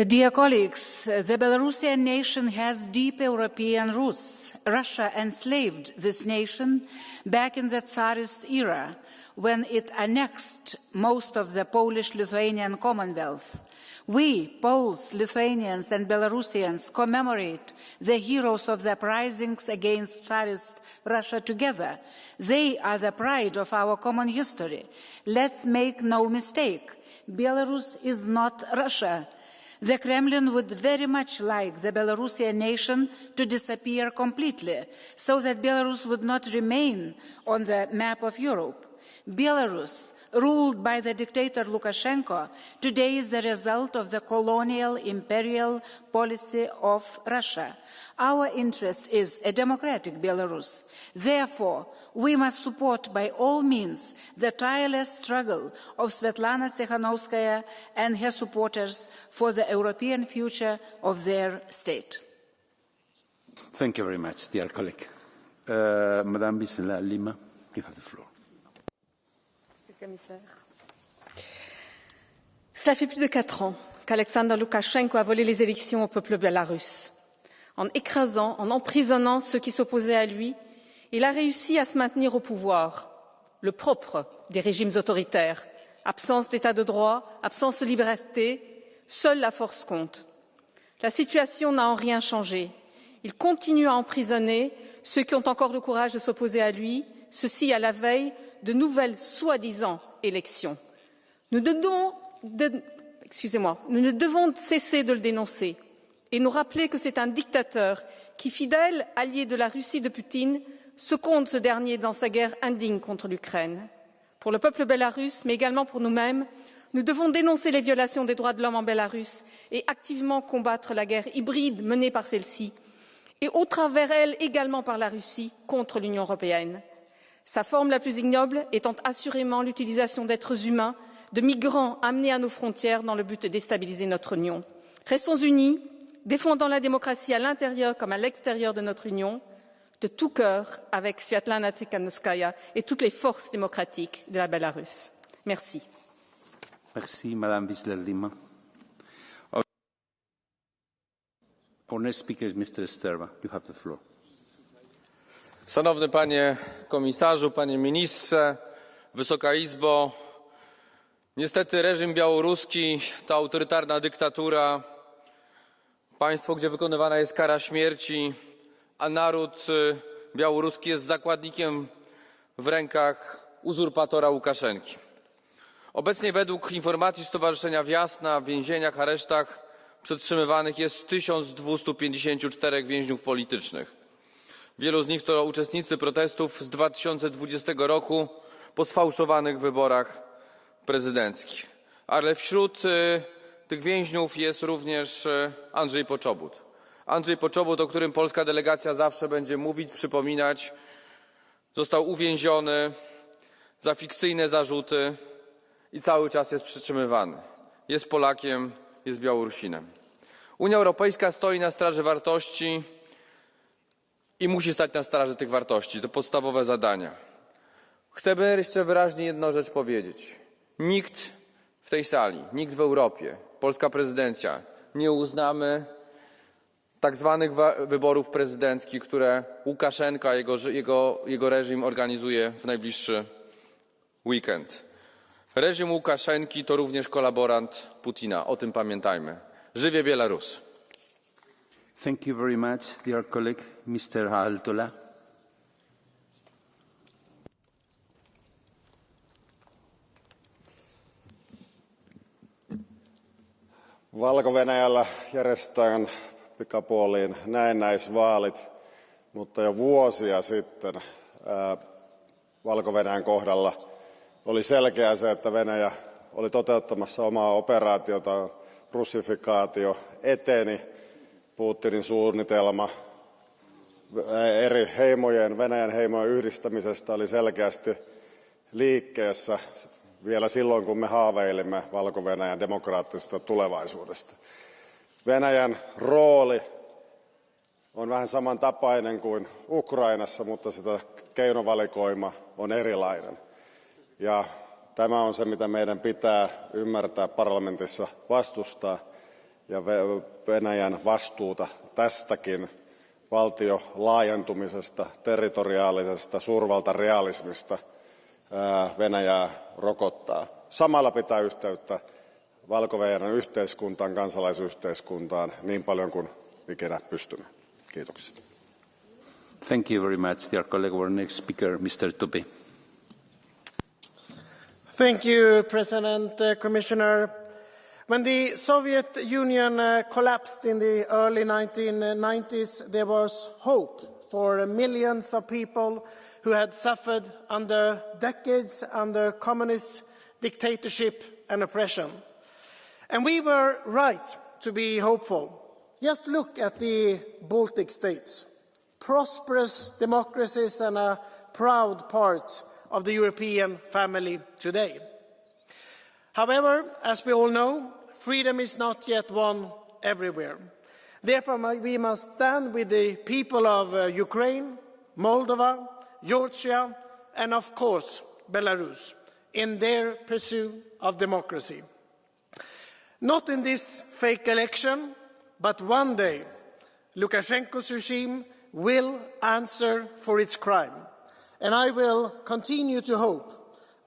Dear colleagues, the Belarusian nation has deep European roots. Russia enslaved this nation back in the Tsarist era, when it annexed most of the Polish-Lithuanian Commonwealth. We, Poles, Lithuanians and Belarusians, commemorate the heroes of the uprisings against Tsarist Russia together. They are the pride of our common history. Let's make no mistake, Belarus is not Russia. The Kremlin would very much like the Belarusian nation to disappear completely, so that Belarus would not remain on the map of Europe. Belarus, ruled by the dictator Lukashenko, today is the result of the colonial imperial policy of Russia. Our interest is a democratic Belarus. Therefore, we must support by all means the tireless struggle of Svetlana Tsikhanouskaya and her supporters for the European future of their state. Thank you very much, dear colleague. Madame Bisela Lima, you have the floor. Cela fait plus de 4 ans qu'Alexander Loukachenko a volé les élections au peuple bélarusse. En écrasant, en emprisonnant ceux qui s'opposaient à lui, il a réussi à se maintenir au pouvoir, le propre des régimes autoritaires. Absence d'état de droit, absence de liberté, seule la force compte. La situation n'a en rien changé. Il continue à emprisonner ceux qui ont encore le courage de s'opposer à lui, ceci à la veille de nouvelles soi-disant élections. Nous ne devons cesser de le dénoncer et nous rappeler que c'est un dictateur qui, fidèle allié de la Russie de Poutine, seconde ce dernier dans sa guerre indigne contre l'Ukraine. Pour le peuple bélarusse, mais également pour nous-mêmes, nous devons dénoncer les violations des droits de l'homme en Bélarus et activement combattre la guerre hybride menée par celle-ci et au travers elle également par la Russie contre l'Union européenne. Sa forme la plus ignoble étant assurément l'utilisation d'êtres humains, de migrants amenés à nos frontières dans le but de déstabiliser notre Union. Restons unis, défendant la démocratie à l'intérieur comme à l'extérieur de notre Union, de tout cœur avec Svetlana Tsikhanouskaya et toutes les forces démocratiques de la Bélarus. Merci. Merci, Madame Bisler-Lima. Our next speaker is Mr. Sterba. You have the floor. Szanowny Panie Komisarzu, Panie Ministrze, Wysoka Izbo, niestety reżim białoruski to autorytarna dyktatura, państwo, gdzie wykonywana jest kara śmierci, a naród białoruski jest zakładnikiem w rękach uzurpatora Łukaszenki. Obecnie według informacji Stowarzyszenia Wiasna w więzieniach, aresztach przetrzymywanych jest 1254 więźniów politycznych. Wielu z nich to uczestnicy protestów z 2020 roku po sfałszowanych wyborach prezydenckich. Ale wśród tych więźniów jest również Andrzej Poczobut. Andrzej Poczobut, o którym polska delegacja zawsze będzie mówić, przypominać, został uwięziony za fikcyjne zarzuty i cały czas jest przetrzymywany. Jest Polakiem, jest Białorusinem. Unia Europejska stoi na straży wartości i musi stać na straży tych wartości. To podstawowe zadania. Chcemy jeszcze wyraźnie jedną rzecz powiedzieć. Nikt w tej sali, nikt w Europie, polska prezydencja, nie uznamy tak zwanych wyborów prezydenckich, które Łukaszenka, jego reżim organizuje w najbliższy weekend. Reżim Łukaszenki to również kolaborant Putina. O tym pamiętajmy. Żywie Białorus! Thank you very much, dear colleague, Mr. Aaltola. Valko-Venäjällä järjestetään pikapuoliin näennäisvaalit, mutta jo vuosia sitten Valko-Venäjän kohdalla oli selkeää se, että Venäjä oli toteuttamassa omaa operaatiota, russifikaatio eteni, Putinin suunnitelma eri heimojen, Venäjän heimojen yhdistämisestä oli selkeästi liikkeessä vielä silloin, kun me haaveilimme Valko-Venäjän demokraattisesta tulevaisuudesta. Venäjän rooli on vähän samantapainen kuin Ukrainassa, mutta sitä keinovalikoima on erilainen. Ja tämä on se, mitä meidän pitää ymmärtää parlamentissa vastustaa ja Venäjän vastuuta tästäkin valtiolaajentumisesta, territoriaalisesta suurvaltarealismista Venäjää rokottaa. Samalla pitää yhteyttä Valko-Venäjän yhteiskuntaan, kansalaisyhteiskuntaan niin paljon kuin ikinä pystymme. Kiitoksia. Thank you very much, dear colleague. Our next speaker, Mr. Tobe. Thank you, President, Commissioner. When the Soviet Union collapsed in the early 1990s, there was hope for millions of people who had suffered under decades under communist dictatorship and oppression. And we were right to be hopeful. Just look at the Baltic states, prosperous democracies and a proud part of the European family today. However, as we all know, freedom is not yet won everywhere. Therefore, we must stand with the people of Ukraine, Moldova, Georgia, and of course, Belarus, in their pursuit of democracy. Not in this fake election, but one day, Lukashenko's regime will answer for its crime. And I will continue to hope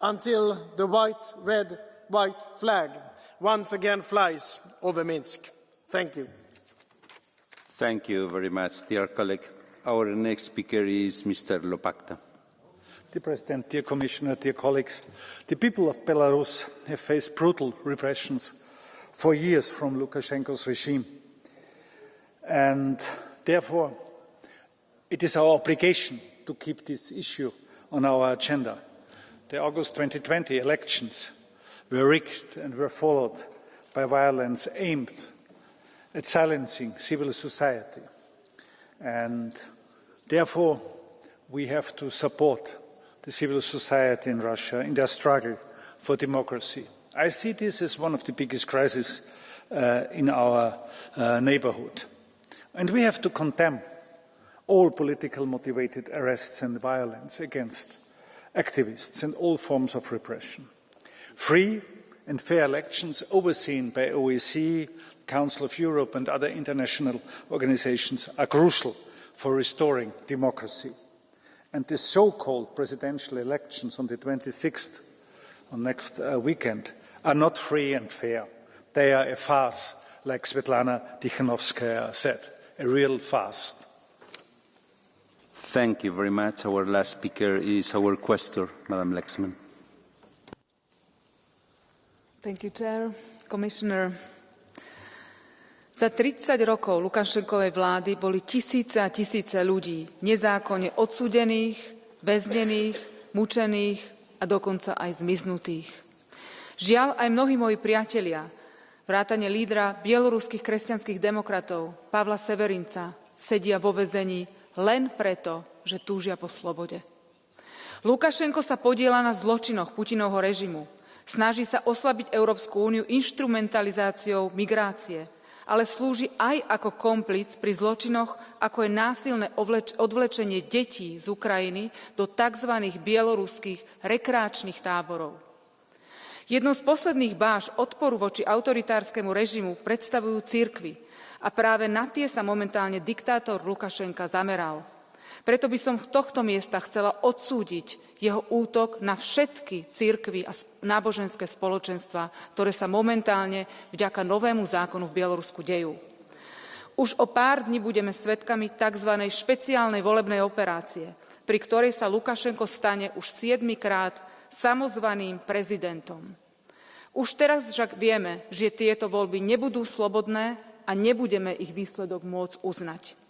until the white flag once again flies over Minsk. Thank you. Thank you very much, dear colleague. Our next speaker is Mr. Lopakta. Dear President, dear Commissioner, dear colleagues, the people of Belarus have faced brutal repressions for years from Lukashenko's regime. And therefore, it is our obligation to keep this issue on our agenda. The August 2020 elections were rigged and were followed by violence aimed at silencing civil society. And therefore, we have to support the civil society in Russia in their struggle for democracy. I see this as one of the biggest crises in our neighborhood. And we have to condemn all politically motivated arrests and violence against activists and all forms of repression. Free and fair elections overseen by OSCE, Council of Europe and other international organizations are crucial for restoring democracy. and the so-called presidential elections on the 26th, on next weekend, are not free and fair. They are a farce, like Svetlana Tikhanovskaya said, a real farce. Thank you very much. Our last speaker is our questor, Madam Lexman. Thank you, Chair. Commissioner. Za 30 rokov Lukašenkovej vlády boli tisíce a tisíce ľudí nezákonne odsúdených, väznených, mučených a dokonca aj zmiznutých. Žiaľ, aj mnohí moji priatelia, vrátane lídra bieloruských kresťanských demokratov Pavla Severinca, sedia vo väzení len preto, že túžia po slobode. Lukašenko sa podieľa na zločinoch Putinovho režimu. Snaží sa oslabiť Európsku úniu inštrumentalizáciou migrácie, ale slúži aj ako komplic pri zločinoch, ako je násilné odvlečenie detí z Ukrajiny do tzv. Bieloruských rekreačných táborov. Jednou z posledných báž odporu voči autoritárskemu režimu predstavujú cirkvi a práve na tie sa momentálne diktátor Lukašenka zameral. Preto by som z tohto miesta chcela odsúdiť jeho útok na všetky cirkvi a náboženské spoločenstvá, ktoré sa momentálne vďaka novému zákonu v Bielorusku dejú. Už o pár dní budeme svedkami tzv. Špeciálnej volebnej operácie, pri ktorej sa Lukašenko stane už 7-krát samozvaným prezidentom. Už teraz však vieme, že tieto voľby nebudú slobodné a nebudeme ich výsledok môcť uznať.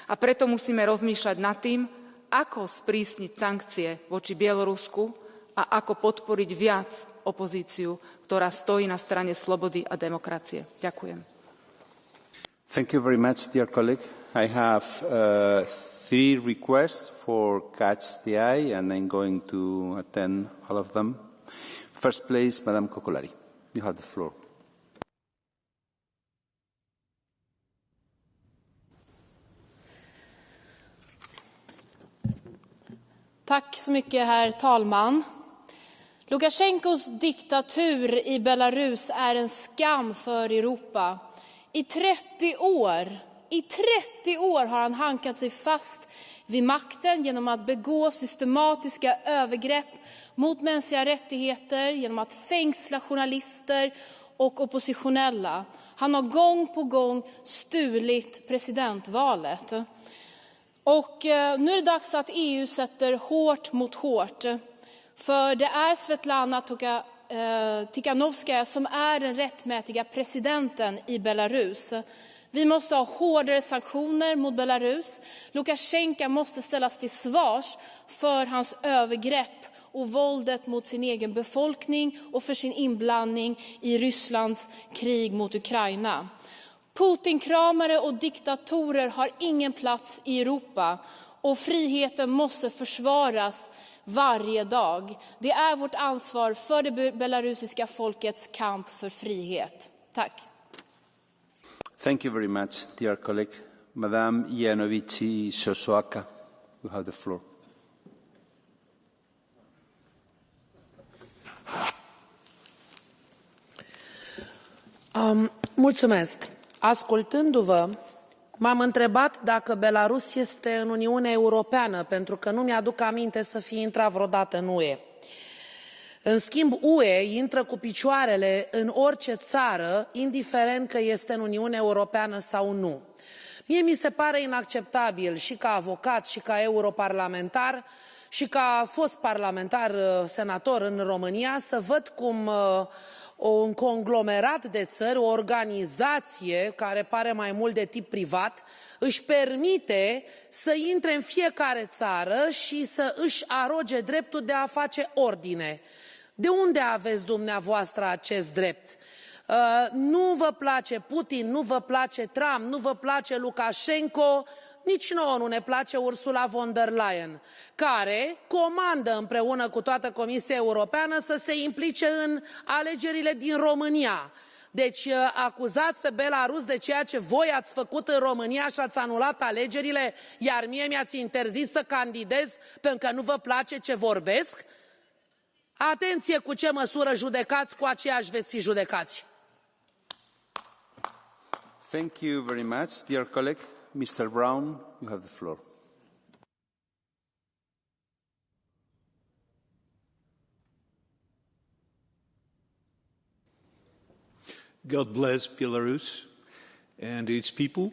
A preto musíme rozmýšľať nad tým, ako sprísniť sankcie voči Bielorusku a ako podporiť viac opozíciu, ktorá stojí na strane slobody a demokracie. Ďakujem. Thank you very much, dear colleague. I have 3 requests for Catch the Eye, and I'm going to attend all of them. First place, Madame Kokolari. You have the floor. Tack så mycket, herr talman. Lukasjenkos diktatur i Belarus är en skam för Europa. I 30 år har han hankat sig fast vid makten genom att begå systematiska övergrepp mot mänskliga rättigheter, genom att fängsla journalister och oppositionella. Han har gång på gång stulit presidentvalet. Och nu är det dags att EU sätter hårt mot hårt. För det är Svetlana Tikhanovskaya som är den rättmätiga presidenten i Belarus. Vi måste ha hårdare sanktioner mot Belarus. Lukasjenko måste ställas till svars för hans övergrepp och våldet mot sin egen befolkning och för sin inblandning i Rysslands krig mot Ukraina. Putin-kramare och diktatorer har ingen plats i Europa och friheten måste försvaras varje dag. Det är vårt ansvar för det belarusiska folkets kamp för frihet. Tack. Thank you very much, dear colleague. Madame Janovici Sosoaka, you have the floor. Mulțumesc. Ascultându-vă, m-am întrebat dacă Belarus este în Uniunea Europeană, pentru că nu mi-aduc aminte să fi intrat vreodată în UE. În schimb, UE intră cu picioarele în orice țară, indiferent că este în Uniunea Europeană sau nu. Mie mi se pare inacceptabil și ca avocat și ca europarlamentar și ca fost parlamentar senator în România să văd cum un conglomerat de țări, o organizație care pare mai mult de tip privat, își permite să intre în fiecare țară și să își aroge dreptul de a face ordine. De unde aveți dumneavoastră acest drept? Nu vă place Putin, nu vă place Trump, nu vă place Lukashenko, nici nouă nu ne place Ursula von der Leyen, care comandă împreună cu toată Comisia Europeană să se implice în alegerile din România. Deci acuzați pe Belarus de ceea ce voi ați făcut în România și ați anulat alegerile, iar mie mi-ați interzis să candidez pentru că nu vă place ce vorbesc? Atenție cu ce măsură judecați, cu aceeași veți fi judecați. Thank you very much, dear colleague. Mr. Brown, you have the floor. God bless Belarus and its people.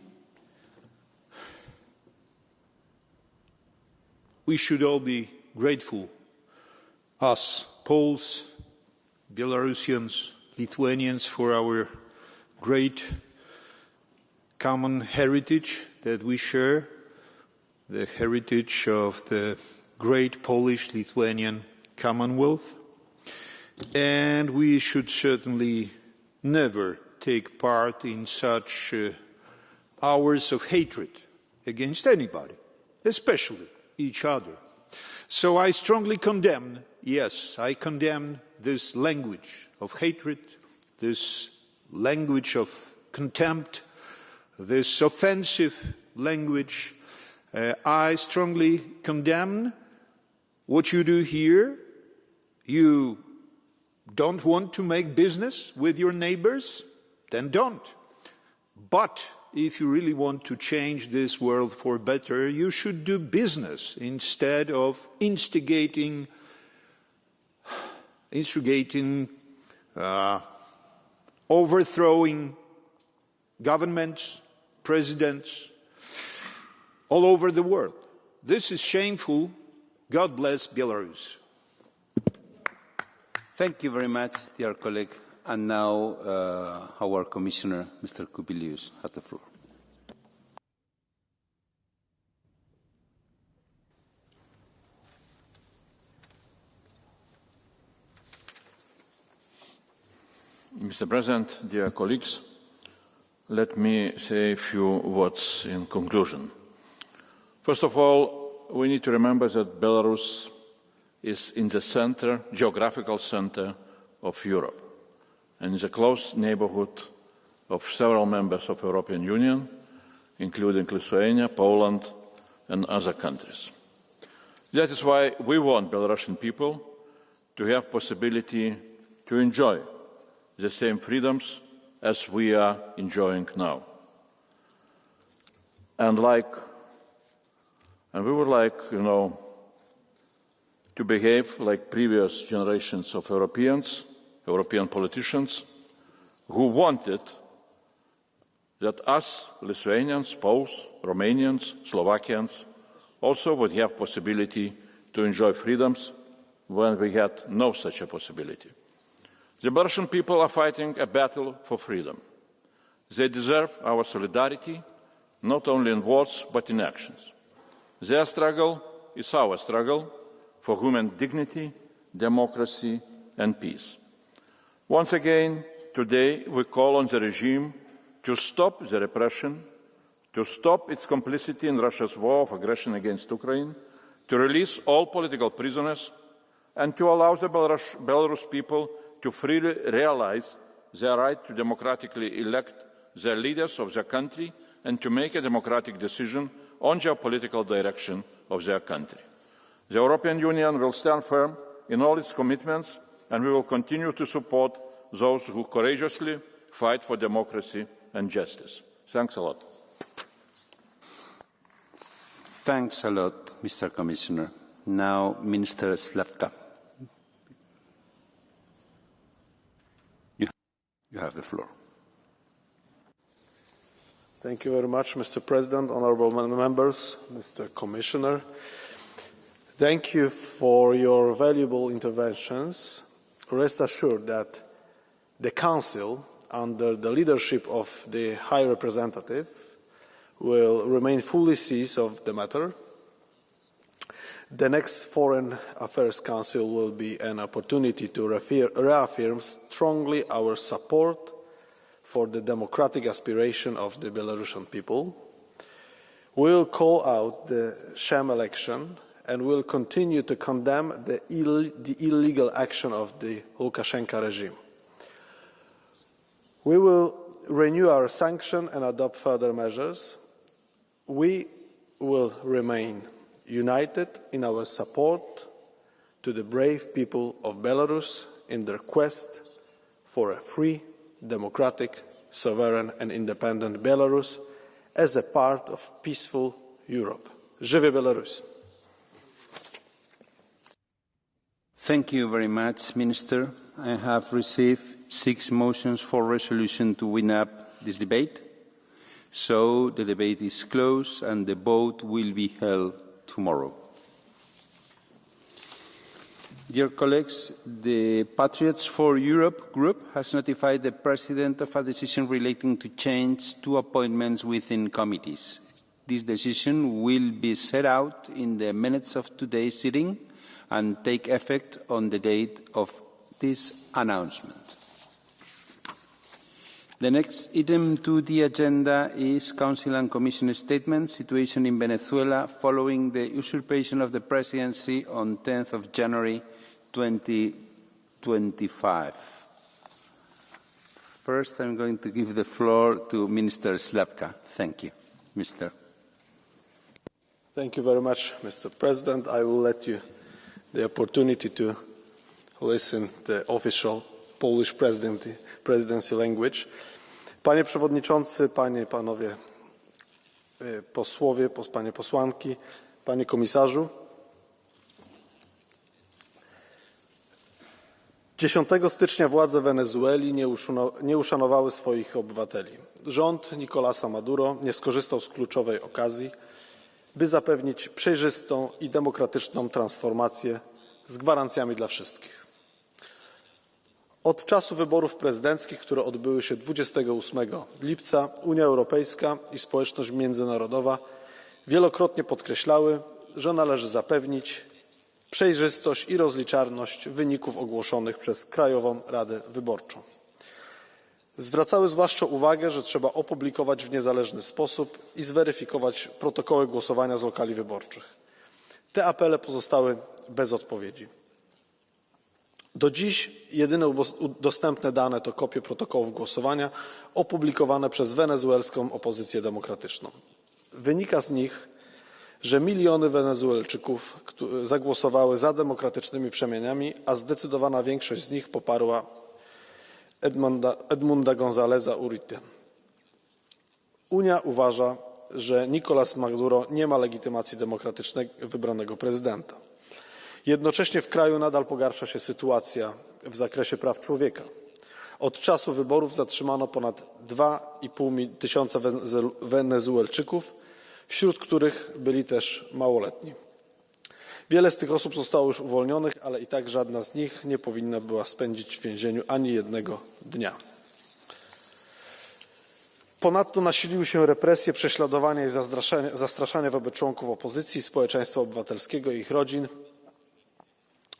We should all be grateful, us Poles, Belarusians, Lithuanians, for our great common heritage that we share, the heritage of the great Polish-Lithuanian Commonwealth. And we should certainly never take part in such hours of hatred against anybody, especially each other. So I strongly condemn, yes, I condemn this language of hatred, this language of contempt, this offensive language. I strongly condemn what you do here. You don't want to make business with your neighbors? Then don't. But if you really want to change this world for better, you should do business instead of instigating, overthrowing governments, presidents all over the world. This is shameful. God bless Belarus. Thank you very much, dear colleague. And now our Commissioner, Mr. Kubilius, has the floor. Mr. President, dear colleagues, let me say a few words in conclusion. First of all, we need to remember that Belarus is in the center, geographical center of Europe, and is a close neighborhood of several members of the European Union, including Lithuania, Poland, and other countries. That is why we want Belarusian people to have possibility to enjoy the same freedoms as we are enjoying now. And we would like, to behave like previous generations of European politicians, who wanted that us, Lithuanians, Poles, Romanians, Slovakians, also would have possibility to enjoy freedoms when we had no such a possibility. The Belarusian people are fighting a battle for freedom. They deserve our solidarity, not only in words, but in actions. Their struggle is our struggle for human dignity, democracy, and peace. Once again, today we call on the regime to stop the repression, to stop its complicity in Russia's war of aggression against Ukraine, to release all political prisoners, and to allow the Belarus people to freely realize their right to democratically elect the leaders of their country and to make a democratic decision on geopolitical direction of their country. The European Union will stand firm in all its commitments, and we will continue to support those who courageously fight for democracy and justice. Thanks a lot. Thanks a lot, Mr. Commissioner. Now, Minister Szlapka. You have the floor. Thank you very much, Mr. President, honourable members, Mr. Commissioner. Thank you for your valuable interventions. Rest assured that the Council, under the leadership of the High Representative, will remain fully seized of the matter. The next Foreign Affairs Council will be an opportunity to reaffirm strongly our support for the democratic aspiration of the Belarusian people. We will call out the sham election and will continue to condemn the illegal action of the Lukashenko regime. We will renew our sanction and adopt further measures. We will remain united in our support to the brave people of Belarus in their quest for a free, democratic, sovereign and independent Belarus as a part of peaceful Europe. Żyje Belarus! Thank you very much, Minister. I have received 6 motions for resolution to wind up this debate. So the debate is closed and the vote will be held tomorrow. Dear colleagues, the Patriots for Europe group has notified the President of a decision relating to change 2 appointments within committees. This decision will be set out in the minutes of today's sitting and take effect on the date of this announcement. The next item to the agenda is Council and Commission statement, situation in Venezuela following the usurpation of the presidency on 10th of January 2025. First, I'm going to give the floor to Minister Szlapka. Thank you, Mr. Thank you very much, Mr. President. I will let you the opportunity to listen to the official Polish presidency language. Panie Przewodniczący, Panie i Panowie posłowie, Panie posłanki, Panie Komisarzu. 10 stycznia władze Wenezueli nie uszanowały swoich obywateli. Rząd Nicolasa Maduro nie skorzystał z kluczowej okazji, by zapewnić przejrzystą i demokratyczną transformację z gwarancjami dla wszystkich. Od czasu wyborów prezydenckich, które odbyły się 28 lipca, Unia Europejska i społeczność międzynarodowa wielokrotnie podkreślały, że należy zapewnić przejrzystość i rozliczalność wyników ogłoszonych przez Krajową Radę Wyborczą. Zwracały zwłaszcza uwagę, że trzeba opublikować w niezależny sposób i zweryfikować protokoły głosowania z lokali wyborczych. Te apele pozostały bez odpowiedzi. Do dziś jedyne dostępne dane to kopie protokołów głosowania opublikowane przez wenezuelską opozycję demokratyczną. Wynika z nich, że miliony Wenezuelczyków zagłosowały za demokratycznymi przemianami, a zdecydowana większość z nich poparła Edmunda Gonzáleza Urrutia. Unia uważa, że Nicolás Maduro nie ma legitymacji demokratycznie wybranego prezydenta. Jednocześnie w kraju nadal pogarsza się sytuacja w zakresie praw człowieka. Od czasu wyborów zatrzymano ponad 2,5 tysiąca Wenezuelczyków, wśród których byli też małoletni. Wiele z tych osób zostało już uwolnionych, ale i tak żadna z nich nie powinna była spędzić w więzieniu ani jednego dnia. Ponadto nasiliły się represje, prześladowania i zastraszania wobec członków opozycji, społeczeństwa obywatelskiego i ich rodzin.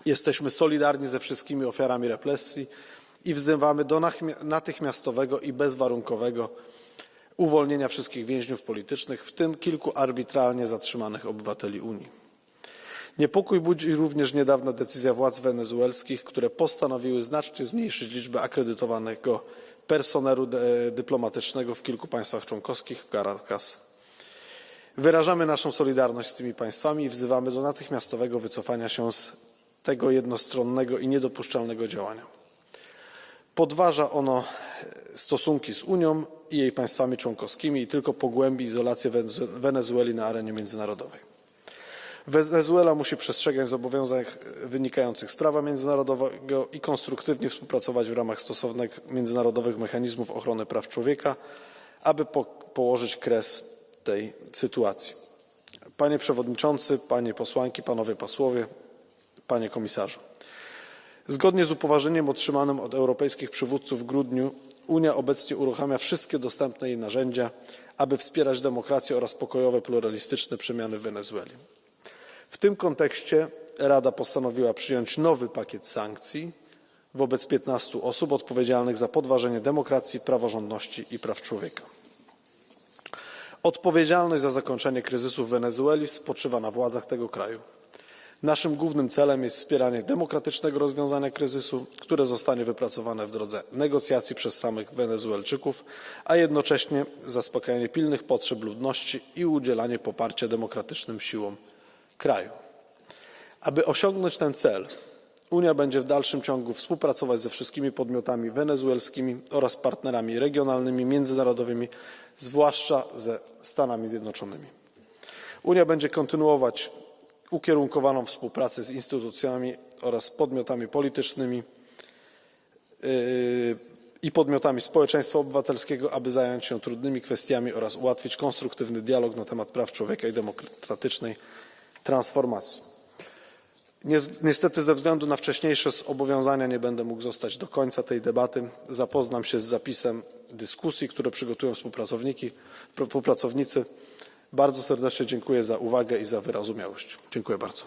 Jesteśmy solidarni ze wszystkimi ofiarami represji i wzywamy do natychmiastowego i bezwarunkowego uwolnienia wszystkich więźniów politycznych, w tym kilku arbitralnie zatrzymanych obywateli Unii. Niepokój budzi również niedawna decyzja władz wenezuelskich, które postanowiły znacznie zmniejszyć liczbę akredytowanego personelu dyplomatycznego w kilku państwach członkowskich w Caracas. Wyrażamy naszą solidarność z tymi państwami i wzywamy do natychmiastowego wycofania się z tego jednostronnego i niedopuszczalnego działania. Podważa ono stosunki z Unią i jej państwami członkowskimi i tylko pogłębi izolację Wenezueli na arenie międzynarodowej. Wenezuela musi przestrzegać zobowiązań wynikających z prawa międzynarodowego i konstruktywnie współpracować w ramach stosownych międzynarodowych mechanizmów ochrony praw człowieka, aby położyć kres tej sytuacji. Panie Przewodniczący, Panie Posłanki, Panowie Posłowie, Panie Komisarzu. Zgodnie z upoważnieniem otrzymanym od europejskich przywódców w grudniu Unia obecnie uruchamia wszystkie dostępne jej narzędzia, aby wspierać demokrację oraz pokojowe, pluralistyczne przemiany w Wenezueli. W tym kontekście Rada postanowiła przyjąć nowy pakiet sankcji wobec 15 osób odpowiedzialnych za podważenie demokracji, praworządności i praw człowieka. Odpowiedzialność za zakończenie kryzysu w Wenezueli spoczywa na władzach tego kraju. Naszym głównym celem jest wspieranie demokratycznego rozwiązania kryzysu, które zostanie wypracowane w drodze negocjacji przez samych Wenezuelczyków, a jednocześnie zaspokajanie pilnych potrzeb ludności i udzielanie poparcia demokratycznym siłom kraju. Aby osiągnąć ten cel, Unia będzie w dalszym ciągu współpracować ze wszystkimi podmiotami wenezuelskimi oraz partnerami regionalnymi, międzynarodowymi, zwłaszcza ze Stanami Zjednoczonymi. Unia będzie kontynuować ukierunkowaną współpracę z instytucjami oraz podmiotami politycznymi i podmiotami społeczeństwa obywatelskiego, aby zająć się trudnymi kwestiami oraz ułatwić konstruktywny dialog na temat praw człowieka i demokratycznej transformacji. Niestety ze względu na wcześniejsze zobowiązania nie będę mógł zostać do końca tej debaty. Zapoznam się z zapisem dyskusji, które przygotują współpracownicy. Bardzo serdecznie dziękuję za uwagę i za wyrozumiałość. Dziękuję bardzo.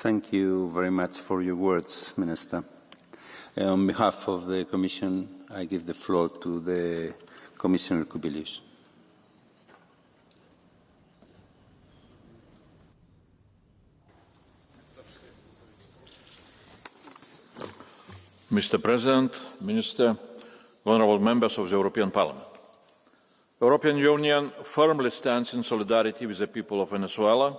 Thank you very much for your words, Minister. On behalf of the Commission, I give the floor to the Commissioner Kubilius. Mr. President, Minister, honourable members of the European Parliament. The European Union firmly stands in solidarity with the people of Venezuela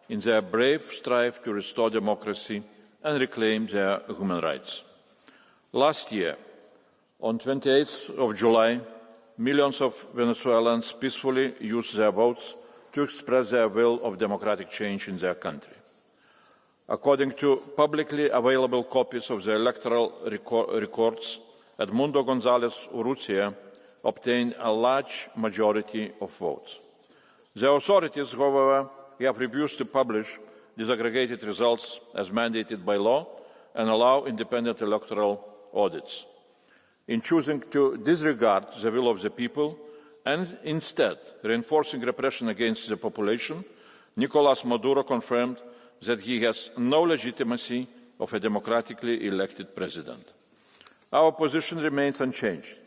in their brave strive to restore democracy and reclaim their human rights. Last year, on 28th of July, millions of Venezuelans peacefully used their votes to express their will of democratic change in their country. According to publicly available copies of the electoral records, Edmundo González Urrutia obtained a large majority of votes. The authorities, however, have refused to publish disaggregated results as mandated by law and allow independent electoral audits. In choosing to disregard the will of the people and instead reinforcing repression against the population, Nicolás Maduro confirmed that he has no legitimacy of a democratically elected president. Our position remains unchanged.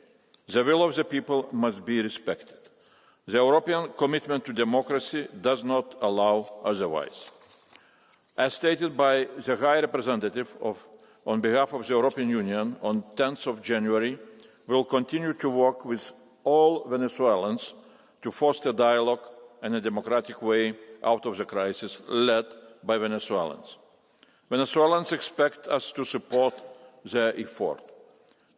The will of the people must be respected. The European commitment to democracy does not allow otherwise. As stated by the High Representative on behalf of the European Union on 10th of January, we will continue to work with all Venezuelans to foster dialogue and a democratic way out of the crisis led by Venezuelans. Venezuelans expect us to support their effort.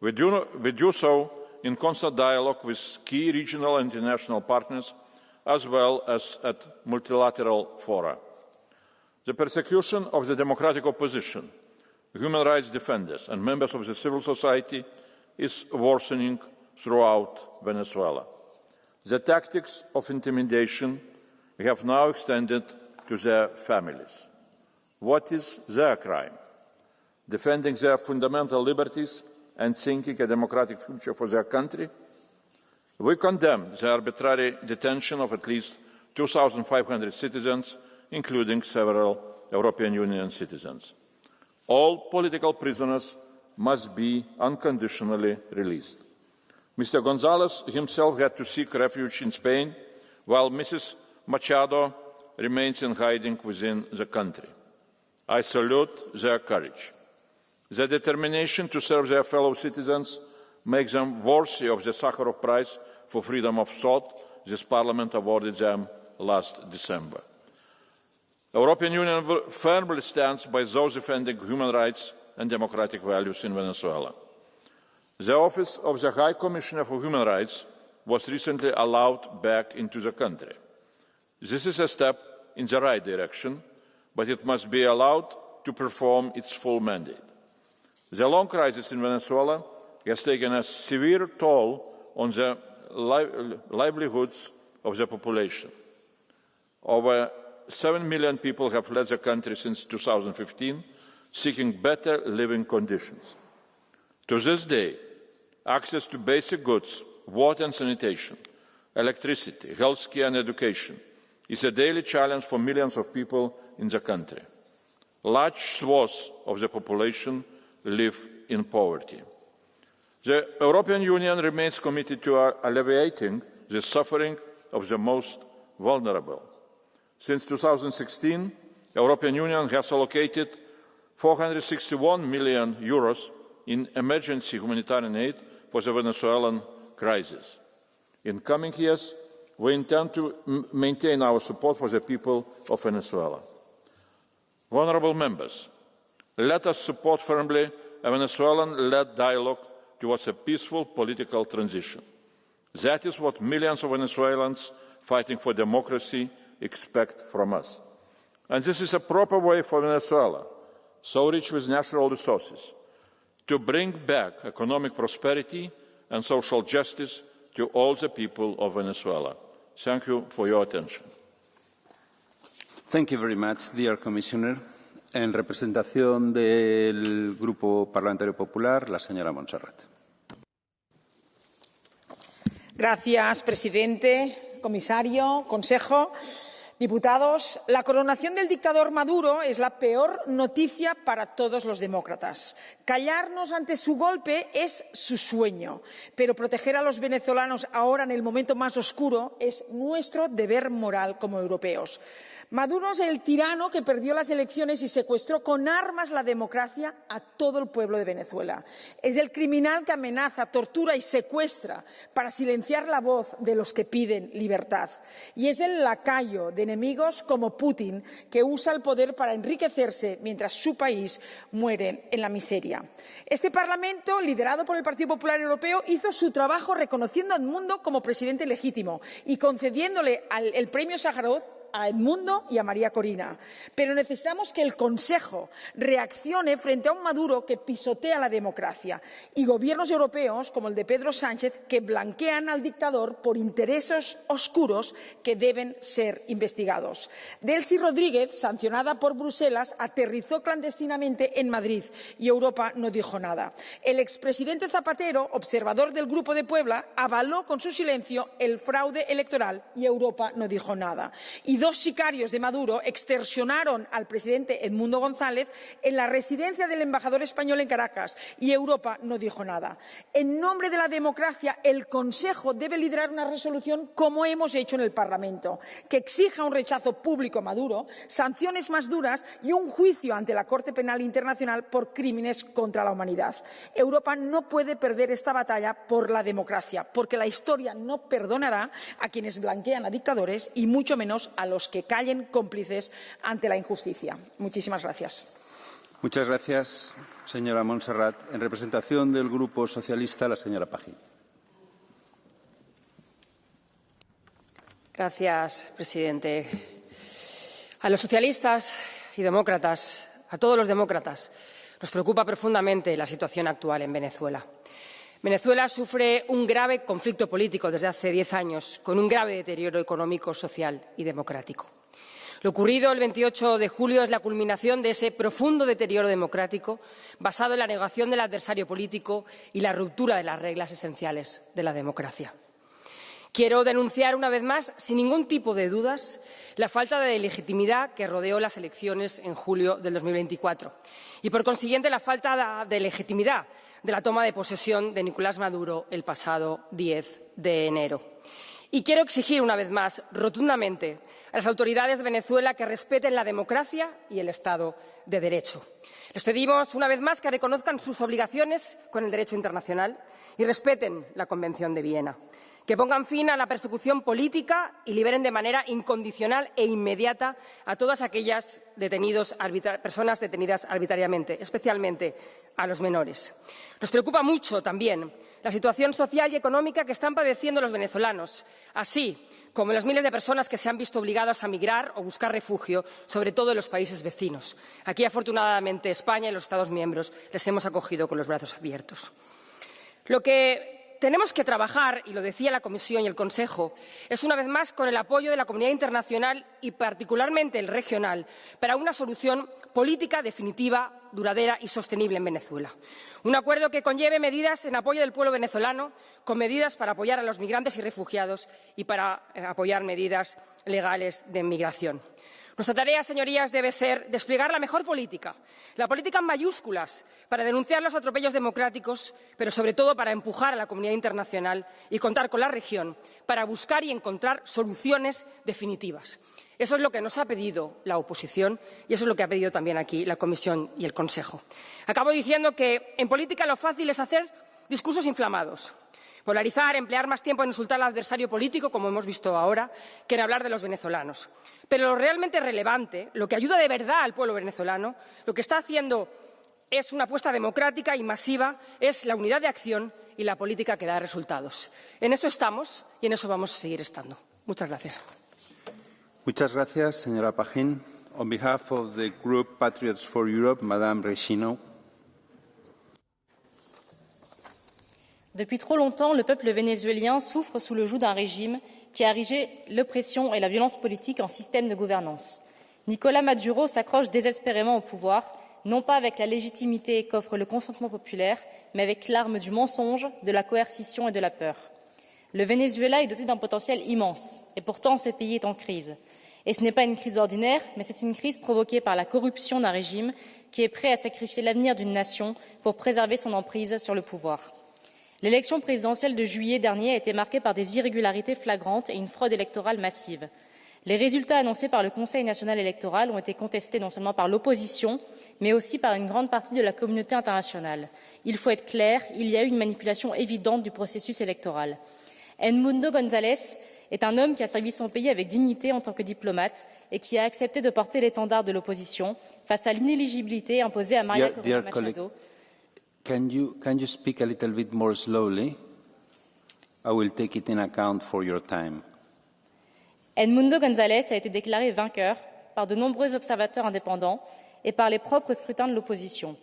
We do so in constant dialogue with key regional and international partners, as well as at multilateral fora. The persecution of the democratic opposition, human rights defenders and members of the civil society is worsening throughout Venezuela. The tactics of intimidation have now extended to their families. What is their crime? Defending their fundamental liberties and seeking a democratic future for their country? We condemn the arbitrary detention of at least 2,500 citizens, including several European Union citizens. All political prisoners must be unconditionally released. Mr. González himself had to seek refuge in Spain, while Mrs. Machado remains in hiding within the country. I salute their courage. Their determination to serve their fellow citizens makes them worthy of the Sakharov Prize for Freedom of Thought this Parliament awarded them last December. The European Union firmly stands by those defending human rights and democratic values in Venezuela. The Office of the High Commissioner for Human Rights was recently allowed back into the country. This is a step in the right direction, but it must be allowed to perform its full mandate. The long crisis in Venezuela has taken a severe toll on the livelihoods of the population. Over 7 million people have fled the country since 2015, seeking better living conditions. To this day, access to basic goods, water and sanitation, electricity, health care and education is a daily challenge for millions of people in the country. Large swaths of the population live in poverty. The European Union remains committed to alleviating the suffering of the most vulnerable. Since 2016, the European Union has allocated €461 million in emergency humanitarian aid for the Venezuelan crisis. In coming years, we intend to maintain our support for the people of Venezuela. Honourable members, let us support firmly a Venezuelan-led dialogue towards a peaceful political transition. That is what millions of Venezuelans fighting for democracy expect from us. And this is a proper way for Venezuela, so rich with natural resources, to bring back economic prosperity and social justice to all the people of Venezuela. Thank you for your attention. Thank you very much, dear Commissioner. En representación del Grupo Parlamentario Popular, la señora Montserrat. Gracias, presidente, comisario, consejo, diputados. La coronación del dictador Maduro es la peor noticia para todos los demócratas. Callarnos ante su golpe es su sueño, pero proteger a los venezolanos ahora en el momento más oscuro es nuestro deber moral como europeos. Maduro es el tirano que perdió las elecciones y secuestró con armas la democracia a todo el pueblo de Venezuela. Es el criminal que amenaza, tortura y secuestra para silenciar la voz de los que piden libertad. Y es el lacayo de enemigos como Putin que usa el poder para enriquecerse mientras su país muere en la miseria. Este Parlamento, liderado por el Partido Popular Europeo, hizo su trabajo reconociendo a Edmundo como presidente legítimo y concediéndole el premio Sájarov a Edmundo y a María Corina. Pero necesitamos que el Consejo reaccione frente a un Maduro que pisotea la democracia y gobiernos europeos, como el de Pedro Sánchez, que blanquean al dictador por intereses oscuros que deben ser investigados. Delcy Rodríguez, sancionada por Bruselas, aterrizó clandestinamente en Madrid y Europa no dijo nada. El expresidente Zapatero, observador del Grupo de Puebla, avaló con su silencio el fraude electoral y Europa no dijo nada. Y dos sicarios de Maduro extorsionaron al presidente Edmundo González en la residencia del embajador español en Caracas y Europa no dijo nada. En nombre de la democracia, el Consejo debe liderar una resolución como hemos hecho en el Parlamento, que exija un rechazo público a Maduro, sanciones más duras y un juicio ante la Corte Penal Internacional por crímenes contra la humanidad. Europa no puede perder esta batalla por la democracia, porque la historia no perdonará a quienes blanquean a dictadores y mucho menos a los que callen cómplices ante la injusticia. Muchísimas gracias. Muchas gracias, señora Montserrat. En representación del Grupo Socialista, la señora Pajín. Gracias, presidente. A los socialistas y demócratas, a todos los demócratas, nos preocupa profundamente la situación actual en Venezuela. Venezuela sufre un grave conflicto político desde hace 10 años, con un grave deterioro económico, social y democrático. Lo ocurrido el 28 de julio es la culminación de ese profundo deterioro democrático basado en la negación del adversario político y la ruptura de las reglas esenciales de la democracia. Quiero denunciar una vez más, sin ningún tipo de dudas, la falta de legitimidad que rodeó las elecciones en julio del 2024 y, por consiguiente, la falta de legitimidad de la toma de posesión de Nicolás Maduro el pasado 10 de enero. Y quiero exigir una vez más, rotundamente, a las autoridades de Venezuela que respeten la democracia y el Estado de Derecho. Les pedimos una vez más que reconozcan sus obligaciones con el derecho internacional y respeten la Convención de Viena, que pongan fin a la persecución política y liberen de manera incondicional e inmediata a todas aquellas personas detenidas arbitrariamente, especialmente a los menores. Nos preocupa mucho también la situación social y económica que están padeciendo los venezolanos, así como las miles de personas que se han visto obligadas a migrar o buscar refugio, sobre todo en los países vecinos. Aquí, afortunadamente, España y los Estados miembros les hemos acogido con los brazos abiertos. Lo que tenemos que trabajar, y lo decía la Comisión y el Consejo, es una vez más con el apoyo de la comunidad internacional y particularmente el regional para una solución política definitiva, duradera y sostenible en Venezuela. Un acuerdo que conlleve medidas en apoyo del pueblo venezolano, con medidas para apoyar a los migrantes y refugiados y para apoyar medidas legales de inmigración. Nuestra tarea, señorías, debe ser desplegar la mejor política, la política en mayúsculas, para denunciar los atropellos democráticos, pero sobre todo para empujar a la comunidad internacional y contar con la región para buscar y encontrar soluciones definitivas. Eso es lo que nos ha pedido la oposición y eso es lo que ha pedido también aquí la Comisión y el Consejo. Acabo diciendo que en política lo fácil es hacer discursos inflamados. Polarizar, emplear más tiempo en insultar al adversario político, como hemos visto ahora, que en hablar de los venezolanos. Pero lo realmente relevante, lo que ayuda de verdad al pueblo venezolano, lo que está haciendo es una apuesta democrática y masiva, es la unidad de acción y la política que da resultados. En eso estamos y en eso vamos a seguir estando. Muchas gracias. Muchas gracias, señora Pajín. On behalf of the Group Patriots for Europe, Madame Rechino. Depuis trop longtemps, le peuple vénézuélien souffre sous le joug d'un régime qui a érigé l'oppression et la violence politique en système de gouvernance. Nicolás Maduro s'accroche désespérément au pouvoir, non pas avec la légitimité qu'offre le consentement populaire, mais avec l'arme du mensonge, de la coercition et de la peur. Le Venezuela est doté d'un potentiel immense, et pourtant ce pays est en crise. Et ce n'est pas une crise ordinaire, mais c'est une crise provoquée par la corruption d'un régime qui est prêt à sacrifier l'avenir d'une nation pour préserver son emprise sur le pouvoir. L'élection présidentielle de juillet dernier a été marquée par des irrégularités flagrantes et une fraude électorale massive. Les résultats annoncés par le Conseil national électoral ont été contestés non seulement par l'opposition, mais aussi par une grande partie de la communauté internationale. Il faut être clair, il y a eu une manipulation évidente du processus électoral. Edmundo González est un homme qui a servi son pays avec dignité en tant que diplomate et qui a accepté de porter l'étendard de l'opposition face à l'inéligibilité imposée à Maria Corina Machado. Can you speak a little bit more slowly? I will take it in account for your time. Edmundo González a été déclaré vainqueur par de nombreux observateurs indépendants et par les propres scrutins de l'opposition.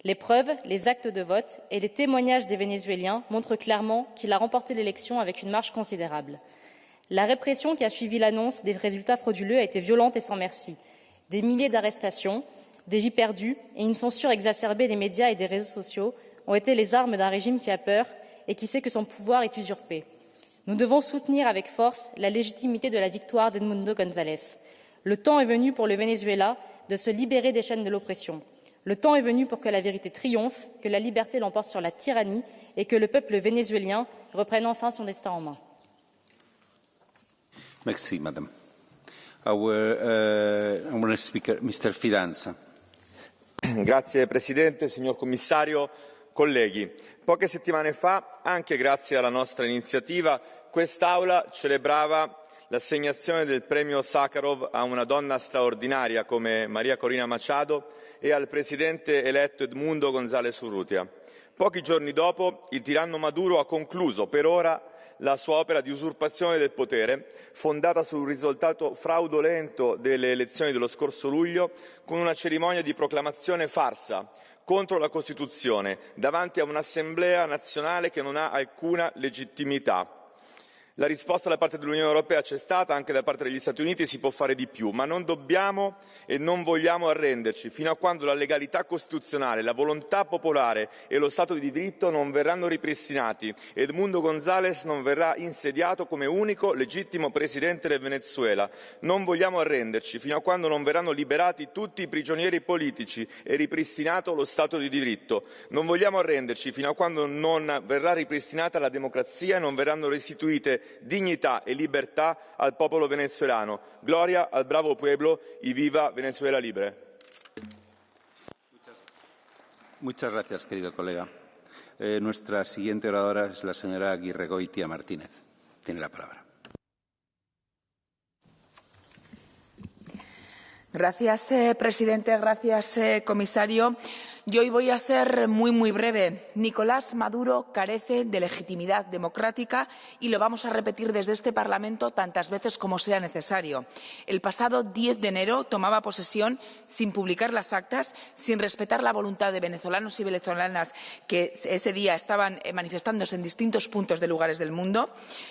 Les preuves, les actes de vote et les témoignages des Vénézuéliens montrent clairement qu'il a remporté l'élection avec une marge considérable. La répression qui a suivi l'annonce des résultats frauduleux a été violente et sans merci. Des milliers d'arrestations, des vies perdues et une censure exacerbée des médias et des réseaux sociaux ont été les armes d'un régime qui a peur et qui sait que son pouvoir est usurpé. Nous devons soutenir avec force la légitimité de la victoire d'Edmundo González. Le temps est venu pour le Venezuela de se libérer des chaînes de l'oppression. Le temps est venu pour que la vérité triomphe, que la liberté l'emporte sur la tyrannie et que le peuple vénézuélien reprenne enfin son destin en main. Merci, Madame. Our next speaker, Mr. Fidanza. Grazie Presidente, signor Commissario, colleghi. Poche settimane fa, anche grazie alla nostra iniziativa, quest'Aula celebrava l'assegnazione del premio Sakharov a una donna straordinaria come Maria Corina Machado e al presidente eletto Edmundo González Urrutia. Pochi giorni dopo, il tiranno Maduro ha concluso per ora la sua opera di usurpazione del potere, fondata sul risultato fraudolento delle elezioni dello scorso luglio, con una cerimonia di proclamazione farsa contro la Costituzione, davanti a un'Assemblea nazionale che non ha alcuna legittimità. La risposta da parte dell'Unione Europea c'è stata, anche da parte degli Stati Uniti si può fare di più, ma non dobbiamo e non vogliamo arrenderci fino a quando la legalità costituzionale, la volontà popolare e lo Stato di diritto non verranno ripristinati. Edmundo González non verrà insediato come unico legittimo presidente del Venezuela. Non vogliamo arrenderci fino a quando non verranno liberati tutti i prigionieri politici e ripristinato lo Stato di diritto. Non vogliamo arrenderci fino a quando non verrà ripristinata la democrazia e non verranno restituite dignità e libertà al popolo venezuelano. Gloria al bravo pueblo y viva Venezuela libre. Muchas gracias, querido colega. Nuestra siguiente oradora es la señora Aguirregoitia Martínez. Tiene la palabra. Gracias, presidente. Gracias, comisario. Yo hoy voy a ser muy breve. Nicolás Maduro carece de legitimidad democrática y lo vamos a repetir desde este Parlamento tantas veces como sea necesario. El pasado 10 de enero tomaba posesión sin publicar las actas, sin respetar la voluntad de venezolanos y venezolanas que ese día estaban manifestándose en distintos puntos de lugares del mundo.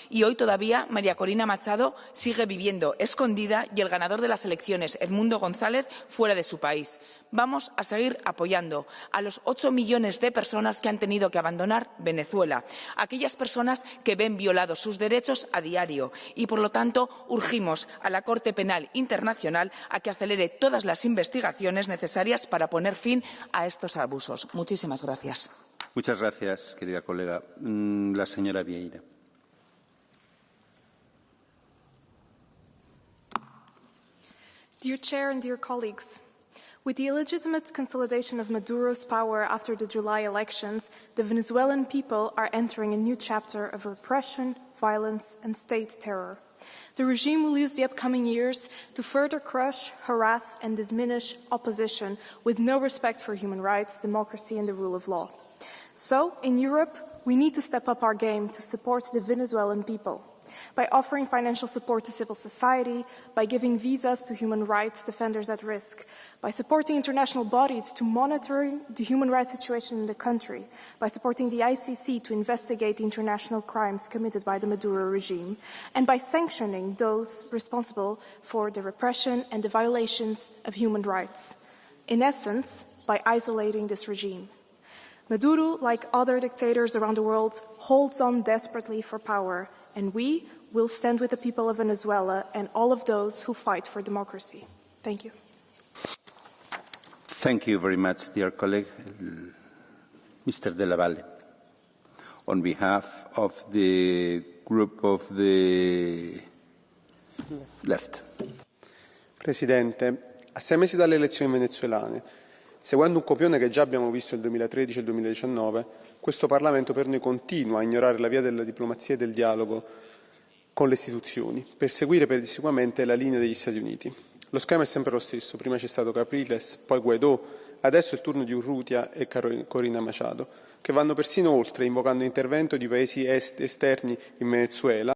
Y hoy todavía María Corina Machado sigue viviendo escondida y el ganador de las elecciones, Edmundo González, fuera de su país. Vamos a seguir apoyando a los 8 millones de personas que han tenido que abandonar Venezuela, aquellas personas que ven violados sus derechos a diario y, por lo tanto, urgimos a la Corte Penal Internacional a que acelere todas las investigaciones necesarias para poner fin a estos abusos. Muchísimas gracias. Muchas gracias, querida colega. La señora Vieira. Dear Chair and dear colleagues, with the illegitimate consolidation of Maduro's power after the July elections, the Venezuelan people are entering a new chapter of repression, violence and state terror. The regime will use the upcoming years to further crush, harass and diminish opposition with no respect for human rights, democracy and the rule of law. So, in Europe, we need to step up our game to support the Venezuelan people by offering financial support to civil society, by giving visas to human rights defenders at risk, by supporting international bodies to monitor the human rights situation in the country, by supporting the ICC to investigate the international crimes committed by the Maduro regime, and by sanctioning those responsible for the repression and the violations of human rights. In essence, by isolating this regime. Maduro, like other dictators around the world, holds on desperately for power, and we will stand with the people of Venezuela and all of those who fight for democracy. Thank you. Thank you very much, dear colleague. Mr. Della Valle, on behalf of the group of the left. Presidente, a 6 mesi dalle elezioni venezuelane, seguendo un copione che già abbiamo visto nel 2013 e il 2019, questo Parlamento per noi continua a ignorare la via della diplomazia e del dialogo con le istituzioni, per seguire pedissequamente la linea degli Stati Uniti. Lo schema è sempre lo stesso, prima c'è stato Capriles, poi Guaidó, adesso è il turno di Urrutia e Corina Machado, che vanno persino oltre, invocando l'intervento di paesi esterni in Venezuela,